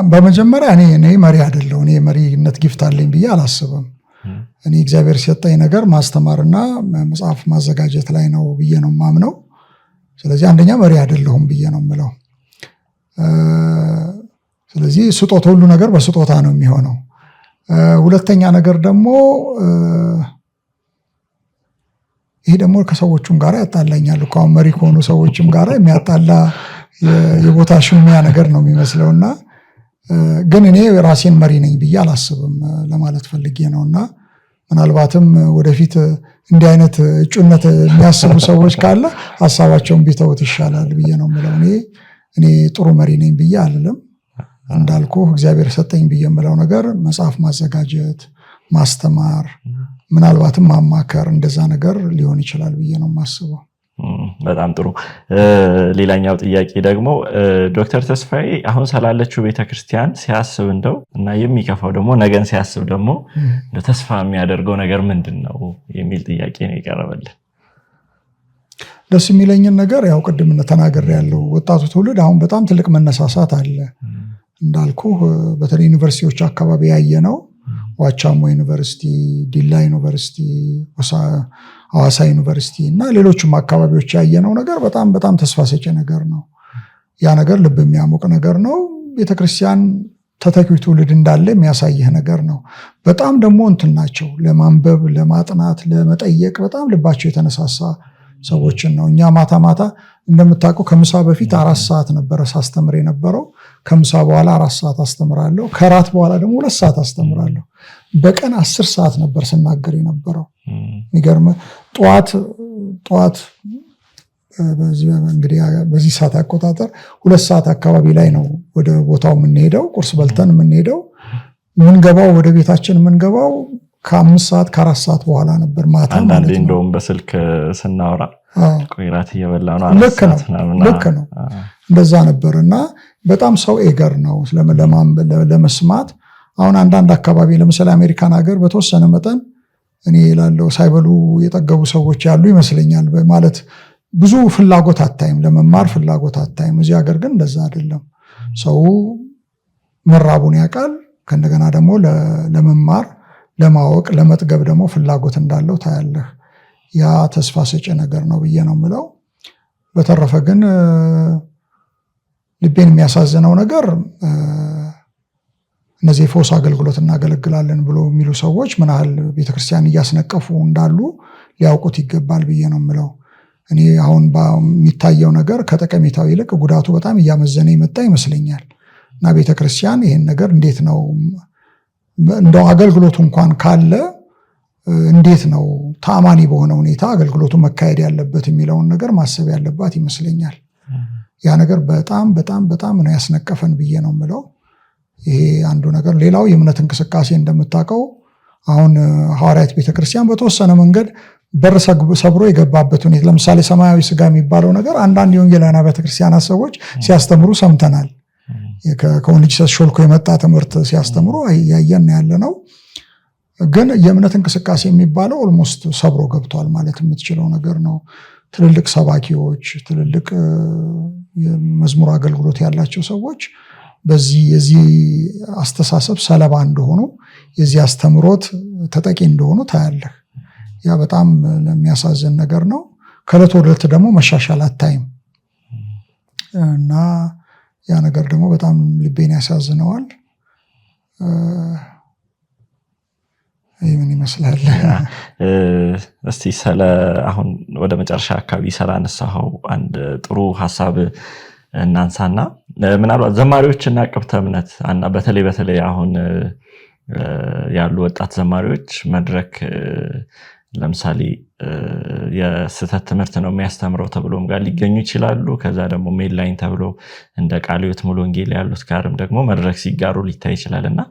በመጀመሪያ እኔ መሪ አይደለሁ። እኔ መሪነት ጊፍት አለኝ ብዬ አላስብም። እኔ እግዚአብሔር ሲሰጠኝ ነገር ማስተማርና መጽሐፍ ማዘጋጀት ላይ ነው ብዬ ነው የማምነው። ስለዚህ አንደኛ መሪ አይደለሁም ብዬ ነው የምለው። ስለዚህ ስጦታ፣ ሁሉ ነገር በስጦታ ነው የሚሆነው። ሁለተኛ ነገር ደግሞ ይሄ ደግሞ ከሰዎቹም ጋር ያጣላኛል እኮ። አሁን መሪ ከሆኑ ሰዎችም ጋር የሚያጣላ የቦታ ሹሚያ ነገር ነው የሚመስለውና ግን እኔ ራሴን መሪ ነኝ ብዬ አላስብም ለማለት ፈልጌ ነውና ምናልባትም ወደፊት እንዲህ አይነት እጩነት የሚያስቡ ሰዎች ካለ ሐሳባቸውን ቢተውት ይሻላል ብዬ ነው የምለው። እኔ ጥሩ መሪ ነኝ ብዬ አልልም። እንዳልኩ እግዚአብሔር ሰጠኝ ብዬ የምለው ነገር መጽሐፍ ማዘጋጀት፣ ማስተማር፣ ምናልባትም ማማከር፣ እንደዛ ነገር ሊሆን ይችላል ብዬ ነው የማስበው። በጣም ጥሩ። ሌላኛው ጥያቄ ደግሞ ዶክተር ተስፋዬ አሁን ስላለችው ቤተክርስቲያን ሲያስብ እንደው እና የሚከፋው ደግሞ ነገን ሲያስብ ደግሞ ተስፋ የሚያደርገው ነገር ምንድን ነው የሚል ጥያቄ ነው የቀረበልን። ደስ የሚለኝን ነገር ያው ቅድም ተናግሬያለሁ። ወጣቱ ትውልድ አሁን በጣም ትልቅ መነሳሳት አለ። እንዳልኩ በተለይ ዩኒቨርሲቲዎች አካባቢ ያየነው ዋቻሞ ዩኒቨርሲቲ፣ ዲላ ዩኒቨርሲቲ፣ ሐዋሳ ዩኒቨርሲቲ እና ሌሎችም አካባቢዎች ያየነው ነገር በጣም ተስፋ ሰጪ ነገር ነው። ያ ነገር ልብ የሚያሞቅ ነገር ነው። ቤተክርስቲያን ተተኪው ትውልድ እንዳለ የሚያሳይህ ነገር ነው። በጣም ደግሞ ናቸው ለማንበብ፣ ለማጥናት፣ ለመጠየቅ በጣም ልባቸው የተነሳሳ ሰዎችን ነው። እኛ ማታ እንደምታውቀው ከምሳ በፊት 4 ሰዓት ነበረ ሳስተምር የነበረው። ከምሳ በኋላ 4 ሰዓት አስተምራለሁ። ከራት በኋላ ደግሞ 2 ሰዓት አስተምራለሁ። በቀን 10 ሰዓት ነበር ስናገር የነበረው። የሚገርም ጠዋት በዚህ ሰዓት አቆጣጠር 2 ሰዓት አካባቢ ላይ ነው ወደ ቦታው የምንሄደው፣ ቁርስ በልተን የምንሄደው። ምንገባው ወደ ቤታችን የምንገባው ከ5 ሰዓት ከ4 ሰዓት በኋላ ነበር ማታ ማለት ነው። እንደውም በስልክ ስናወራ ቆይራት እየበላ ነው። ልክ ነው እንደዛ ነበርና በጣም ሰው ኤገር ነው ለመስማት። አሁን አንዳንድ አካባቢ ለምሳሌ አሜሪካን ሀገር በተወሰነ መጠን እኔ እላለሁ ሳይበሉ የጠገቡ ሰዎች ያሉ ይመስለኛል። ማለት ብዙ ፍላጎት አታይም፣ ለመማር ፍላጎት አታይም። እዚህ ሀገር ግን እንደዛ አይደለም። ሰው መራቡን ያውቃል። ከእንደገና ደግሞ ለመማር ለማወቅ ለመጥገብ ደግሞ ፍላጎት እንዳለው ታያለህ። ያ ተስፋ ሰጪ ነገር ነው ብዬ ነው የምለው። በተረፈ ግን ልቤን የሚያሳዝነው ነገር እነዚህ የፈውስ አገልግሎት እናገለግላለን ብሎ የሚሉ ሰዎች ምን ያህል ቤተክርስቲያን እያስነቀፉ እንዳሉ ሊያውቁት ይገባል ብዬ ነው የምለው። እኔ አሁን የሚታየው ነገር ከጠቀሜታው ይልቅ ጉዳቱ በጣም እያመዘነ የመጣ ይመስለኛል። እና ቤተክርስቲያን ይህን ነገር እንዴት ነው እንደው አገልግሎቱ እንኳን ካለ እንዴት ነው ተአማኒ በሆነ ሁኔታ አገልግሎቱ መካሄድ ያለበት የሚለውን ነገር ማሰብ ያለባት ይመስለኛል። ያ ነገር በጣም በጣም በጣም ነው ያስነቀፈን ብዬ ነው የምለው። ይሄ አንዱ ነገር። ሌላው የእምነት እንቅስቃሴ እንደምታውቀው አሁን ሐዋርያት ቤተክርስቲያን በተወሰነ መንገድ በር ሰብሮ የገባበት ሁኔታ፣ ለምሳሌ ሰማያዊ ስጋ የሚባለው ነገር አንዳንድ የወንጌላውያን ቤተክርስቲያናት ሰዎች ሲያስተምሩ ሰምተናል። ከወንጅ ሾልኮ የመጣ ትምህርት ሲያስተምሩ ያየን ያለ ነው። ግን የእምነት እንቅስቃሴ የሚባለው ኦልሞስት ሰብሮ ገብቷል ማለት የምትችለው ነገር ነው። ትልልቅ ሰባኪዎች፣ ትልልቅ የመዝሙር አገልግሎት ያላቸው ሰዎች የዚህ አስተሳሰብ ሰለባ እንደሆኑ፣ የዚህ አስተምሮት ተጠቂ እንደሆኑ ታያለህ። ያ በጣም የሚያሳዝን ነገር ነው። ከዕለት ወደ ዕለት ደግሞ መሻሻል አታይም እና ያ ነገር ደግሞ በጣም ልቤን ያሳዝነዋል። ምን ይመስላል? እስቲ አሁን ወደ መጨረሻ አካባቢ ስላነሳኸው አንድ ጥሩ ሀሳብ እናንሳና ምናልባት ዘማሪዎችና ቅብተ እምነት በተለይ አሁን ያሉ ወጣት ዘማሪዎች መድረክ ለምሳሌ የስህተት ትምህርት ነው የሚያስተምረው ተብሎም ጋር ሊገኙ ይችላሉ። ከዛ ደግሞ ሜንላይን ተብሎ እንደ ቃለ ሕይወት ሙሉ ወንጌል ያሉት ጋርም ደግሞ መድረክ ሲጋሩ ሊታይ ይችላልና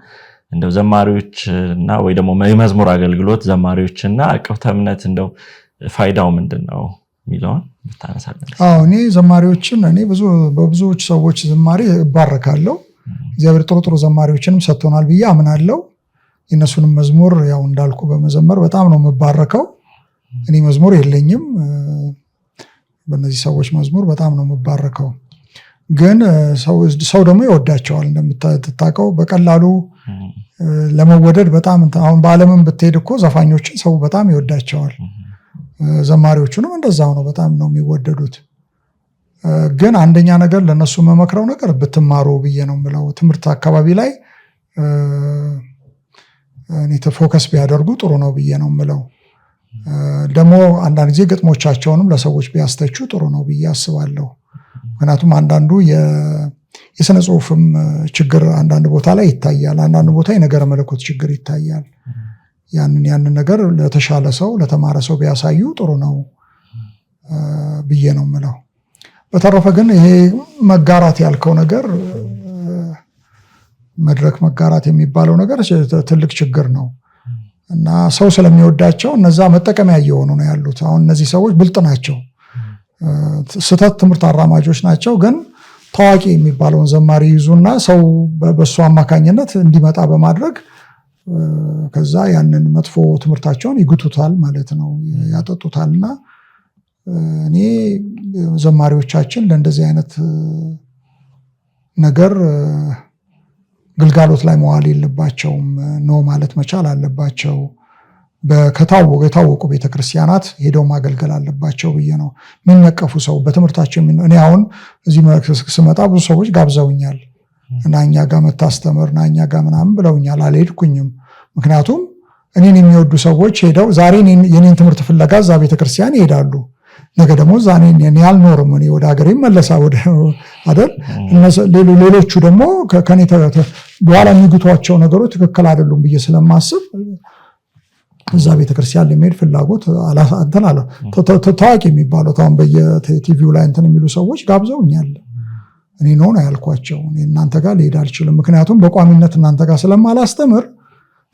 እንደው ዘማሪዎችና ወይ ደግሞ የመዝሙር አገልግሎት ዘማሪዎችና ቅብተ እምነት እንደው ፋይዳው ምንድነው የሚለውን ብታነሳለን። እኔ ዘማሪዎችን በብዙዎች ሰዎች ዝማሬ እባረካለሁ። እግዚአብሔር ጥሩ ዘማሪዎችንም ሰጥቶናል ብዬ አምናለሁ። የነሱንም መዝሙር ያው እንዳልኩ በመዘመር በጣም ነው የምባረከው። እኔ መዝሙር የለኝም፣ በእነዚህ ሰዎች መዝሙር በጣም ነው የምባረከው። ግን ሰው ደግሞ ይወዳቸዋል። እንደምታውቀው በቀላሉ ለመወደድ በጣም አሁን በዓለምን ብትሄድ እኮ ዘፋኞችን ሰው በጣም ይወዳቸዋል። ዘማሪዎቹንም እንደዛው ነው፣ በጣም ነው የሚወደዱት። ግን አንደኛ ነገር ለነሱ መመክረው ነገር ብትማሩ ብዬ ነው የምለው። ትምህርት አካባቢ ላይ ፎከስ ቢያደርጉ ጥሩ ነው ብዬ ነው የምለው። ደግሞ አንዳንድ ጊዜ ግጥሞቻቸውንም ለሰዎች ቢያስተቹ ጥሩ ነው ብዬ አስባለሁ። ምክንያቱም አንዳንዱ የስነ ጽሁፍም ችግር አንዳንድ ቦታ ላይ ይታያል፣ አንዳንድ ቦታ የነገረ መለኮት ችግር ይታያል። ያንን ነገር ለተሻለ ሰው ለተማረ ሰው ቢያሳዩ ጥሩ ነው ብዬ ነው የምለው። በተረፈ ግን ይሄ መጋራት ያልከው ነገር መድረክ መጋራት የሚባለው ነገር ትልቅ ችግር ነው እና ሰው ስለሚወዳቸው እነዛ መጠቀሚያ እየሆኑ ነው ያሉት። አሁን እነዚህ ሰዎች ብልጥ ናቸው፣ ስህተት ትምህርት አራማጆች ናቸው። ግን ታዋቂ የሚባለውን ዘማሪ ይዙና ሰው በሱ አማካኝነት እንዲመጣ በማድረግ ከዛ ያንን መጥፎ ትምህርታቸውን ይግቱታል ማለት ነው፣ ያጠጡታልና እኔ ዘማሪዎቻችን ለእንደዚህ አይነት ነገር ግልጋሎት ላይ መዋል የለባቸውም፣ ነው ማለት መቻል አለባቸው። የታወቁ ቤተክርስቲያናት ሄደው ማገልገል አለባቸው ብዬ ነው። የሚነቀፉ ሰው በትምህርታቸው እኔ አሁን እዚህ ስመጣ ብዙ ሰዎች ጋብዘውኛል እና እኛ ጋር መታስተምር እና እኛ ጋር ምናምን ብለውኛል። አልሄድኩኝም። ምክንያቱም እኔን የሚወዱ ሰዎች ሄደው ዛሬ የኔን ትምህርት ፍለጋ እዛ ቤተክርስቲያን ይሄዳሉ። ነገ ደግሞ ዛኔ እኔ አልኖርም፣ እኔ ወደ ሀገሬ መለሳ ወደ አይደል ሌሎቹ ደግሞ ከኔ በኋላ የሚግቷቸው ነገሮች ትክክል አይደሉም ብዬ ስለማስብ እዛ ቤተክርስቲያን ለመሄድ ፍላጎት እንትን አለ። ታዋቂ የሚባለው አሁን በየቲቪው ላይ እንትን የሚሉ ሰዎች ጋብዘውኛል። እኔ ነው ያልኳቸው፣ እኔ እናንተ ጋር ልሄድ አልችልም፣ ምክንያቱም በቋሚነት እናንተ ጋር ስለማላስተምር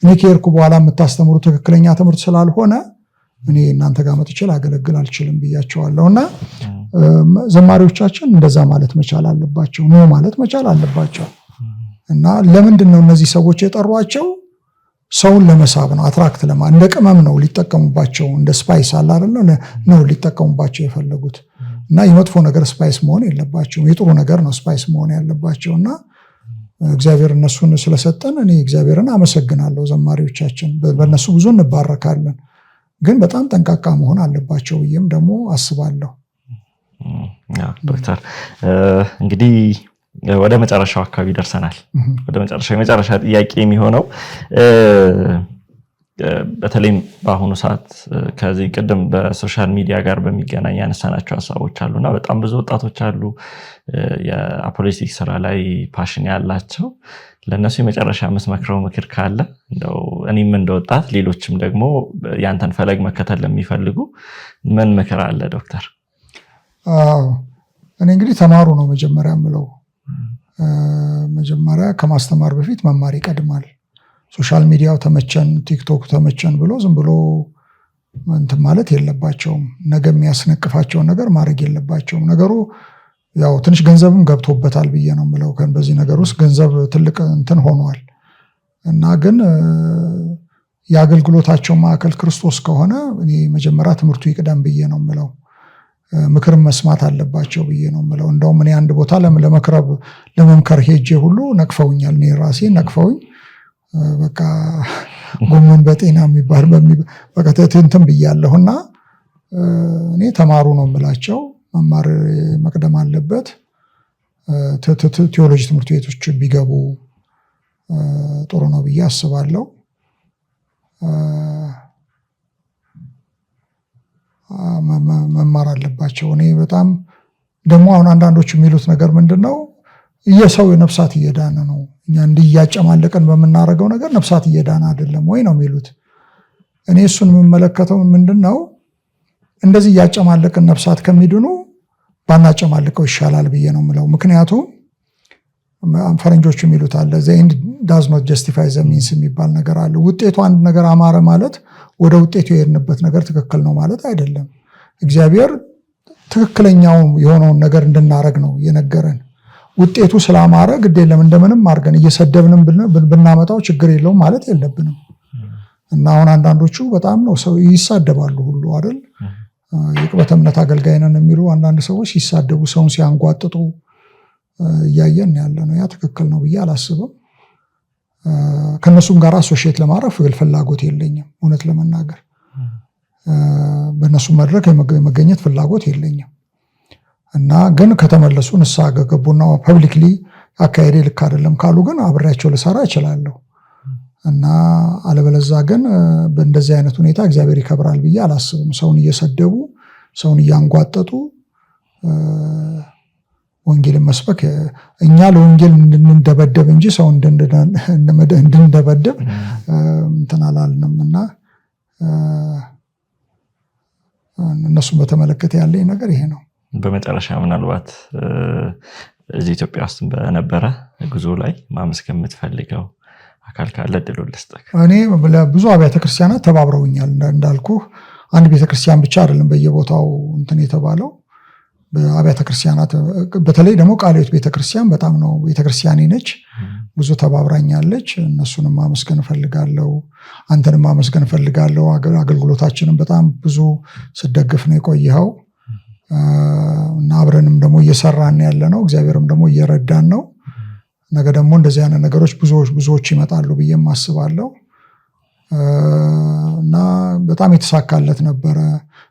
እኔ ከሄድኩ በኋላ የምታስተምሩ ትክክለኛ ትምህርት ስላልሆነ እኔ እናንተ ጋር መጥቼ ላገለግል አልችልም ብያቸዋለሁ። እና ዘማሪዎቻችን እንደዛ ማለት መቻል አለባቸው፣ ነው ማለት መቻል አለባቸው። እና ለምንድን ነው እነዚህ ሰዎች የጠሯቸው? ሰውን ለመሳብ ነው፣ አትራክት እንደ ቅመም ነው ሊጠቀሙባቸው፣ እንደ ስፓይስ አለ አይደል ነው ሊጠቀሙባቸው የፈለጉት። እና የመጥፎ ነገር ስፓይስ መሆን የለባቸውም፣ የጥሩ ነገር ነው ስፓይስ መሆን ያለባቸው። እና እግዚአብሔር እነሱን ስለሰጠን እኔ እግዚአብሔርን አመሰግናለሁ። ዘማሪዎቻችን በእነሱ ብዙ እንባረካለን፣ ግን በጣም ጠንቃቃ መሆን አለባቸው ብዬም ደግሞ አስባለሁ። ዶክተር እንግዲህ ወደ መጨረሻው አካባቢ ደርሰናል። ወደ መጨረሻው የመጨረሻ ጥያቄ የሚሆነው በተለይም በአሁኑ ሰዓት ከዚህ ቅድም በሶሻል ሚዲያ ጋር በሚገናኝ ያነሳናቸው ሀሳቦች አሉና በጣም ብዙ ወጣቶች አሉ የፖለቲክስ ስራ ላይ ፓሽን ያላቸው። ለነሱ የመጨረሻ የምትመክረው ምክር ካለ እንደው እኔም እንደወጣት ሌሎችም ደግሞ ያንተን ፈለግ መከተል ለሚፈልጉ ምን ምክር አለ ዶክተር? እኔ እንግዲህ ተማሩ ነው መጀመሪያ የምለው። መጀመሪያ ከማስተማር በፊት መማር ይቀድማል። ሶሻል ሚዲያው ተመቸን፣ ቲክቶክ ተመቸን ብሎ ዝም ብሎ እንትን ማለት የለባቸውም። ነገ የሚያስነቅፋቸውን ነገር ማድረግ የለባቸውም። ነገሩ ያው ትንሽ ገንዘብም ገብቶበታል ብዬ ነው የምለው። በዚህ ነገር ውስጥ ገንዘብ ትልቅ እንትን ሆኗል እና ግን የአገልግሎታቸው ማዕከል ክርስቶስ ከሆነ እኔ መጀመሪያ ትምህርቱ ይቅደም ብዬ ነው የምለው። ምክርም መስማት አለባቸው ብዬ ነው የምለው። እንደውም እኔ አንድ ቦታ ለመምከር ሄጄ ሁሉ ነቅፈውኛል። እኔ ራሴ ነቅፈውኝ በቃ ጎመን በጤና የሚባል በቃ እንትን ብያለሁና እኔ ተማሩ ነው የምላቸው። መማር መቅደም አለበት። ቴዎሎጂ ትምህርት ቤቶች ቢገቡ ጥሩ ነው ብዬ አስባለሁ። መማር አለባቸው። እኔ በጣም ደግሞ አሁን አንዳንዶች የሚሉት ነገር ምንድነው የሰው ነፍሳት እየዳነ ነው፣ እኛ እንዲያጨማለቀን በምናደርገው ነገር ነፍሳት እየዳነ አይደለም ወይ ነው የሚሉት። እኔ እሱን የምመለከተው ምንድነው እንደዚህ እያጨማለቀን ነፍሳት ከሚድኑ ባናጨማልቀው ይሻላል ብዬ ነው የምለው። ምክንያቱም ፈረንጆቹ የሚሉት አለ the end does not justify the means የሚባል ነገር አለ። ውጤቱ አንድ ነገር አማረ ማለት ወደ ውጤቱ የሄድንበት ነገር ትክክል ነው ማለት አይደለም። እግዚአብሔር ትክክለኛው የሆነውን ነገር እንድናረግ ነው የነገረን። ውጤቱ ስላማረ ግድ የለም እንደምንም አድርገን እየሰደብንም ብናመጣው ችግር የለውም ማለት የለብንም። እና አሁን አንዳንዶቹ በጣም ነው ሰው ይሳደባሉ ሁሉ አይደል? የቅበት እምነት አገልጋይ ነን የሚሉ አንዳንድ ሰዎች ሲሳደቡ፣ ሰውን ሲያንጓጥጡ እያየን ያለ ነው። ያ ትክክል ነው ብዬ አላስብም። ከነሱም ጋር አሶሺየት ለማድረግ ፍላጎት የለኝም። እውነት ለመናገር በእነሱ መድረክ የመገኘት ፍላጎት የለኝም። እና ግን ከተመለሱ ንስሐ ገቡና ፐብሊክሊ አካሄዴ ልክ አይደለም ካሉ ግን አብሬያቸው ልሰራ እችላለሁ። እና አለበለዚያ ግን በእንደዚህ አይነት ሁኔታ እግዚአብሔር ይከብራል ብዬ አላስብም። ሰውን እየሰደቡ ሰውን እያንጓጠጡ ወንጌልን መስበክ እኛ ለወንጌል እንድንደበደብ እንጂ ሰው እንድንደበደብ እንትን አላልንም። እና እነሱን በተመለከተ ያለኝ ነገር ይሄ ነው። በመጨረሻ ምናልባት እዚህ ኢትዮጵያ ውስጥ በነበረ ጉዞ ላይ ማመስገን የምትፈልገው አካል ካለ ድሎ ልስጥህ። እኔ ብዙ አብያተ ክርስቲያናት ተባብረውኛል። እንዳልኩ አንድ ቤተክርስቲያን ብቻ አይደለም በየቦታው እንትን የተባለው በአብያተ ክርስቲያናት፣ በተለይ ደግሞ ቃለ ሕይወት ቤተክርስቲያን በጣም ነው ቤተክርስቲያኔ ነች፣ ብዙ ተባብራኛለች። እነሱንም ማመስገን እፈልጋለሁ። አንተንም ማመስገን እፈልጋለሁ። አገልግሎታችንን በጣም ብዙ ስደግፍ ነው የቆየኸው እና አብረንም ደግሞ እየሰራን ያለ ነው። እግዚአብሔርም ደግሞ እየረዳን ነው። ነገ ደግሞ እንደዚህ አይነት ነገሮች ብዙዎች ይመጣሉ ብዬም አስባለሁ እና በጣም የተሳካለት ነበረ።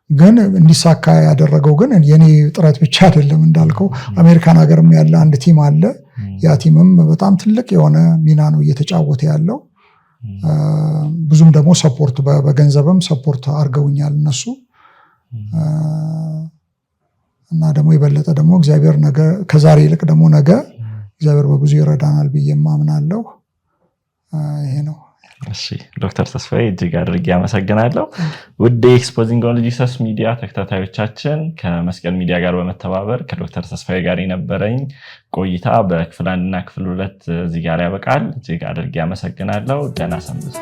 ግን እንዲሳካ ያደረገው ግን የኔ ጥረት ብቻ አይደለም። እንዳልከው አሜሪካን ሀገርም ያለ አንድ ቲም አለ። ያ ቲምም በጣም ትልቅ የሆነ ሚና ነው እየተጫወተ ያለው። ብዙም ደግሞ ሰፖርት በገንዘብም ሰፖርት አድርገውኛል እነሱ እና ደግሞ የበለጠ ደግሞ እግዚአብሔር ነገ ከዛሬ ይልቅ ደግሞ ነገ እግዚአብሔር በብዙ ይረዳናል ብዬ ማምናለሁ። ይሄ ነው። እሺ ዶክተር ተስፋዬ እጅግ አድርጌ አመሰግናለሁ። ውድ ኤክስፖዚንግ ኦን ጂሰስ ሚዲያ ተከታታዮቻችን ከመስቀል ሚዲያ ጋር በመተባበር ከዶክተር ተስፋዬ ጋር የነበረኝ ቆይታ በክፍል 1 እና ክፍል 2 እዚህ ጋር ያበቃል። እጅግ አድርጌ አመሰግናለሁ። ደህና ሰንብቱ።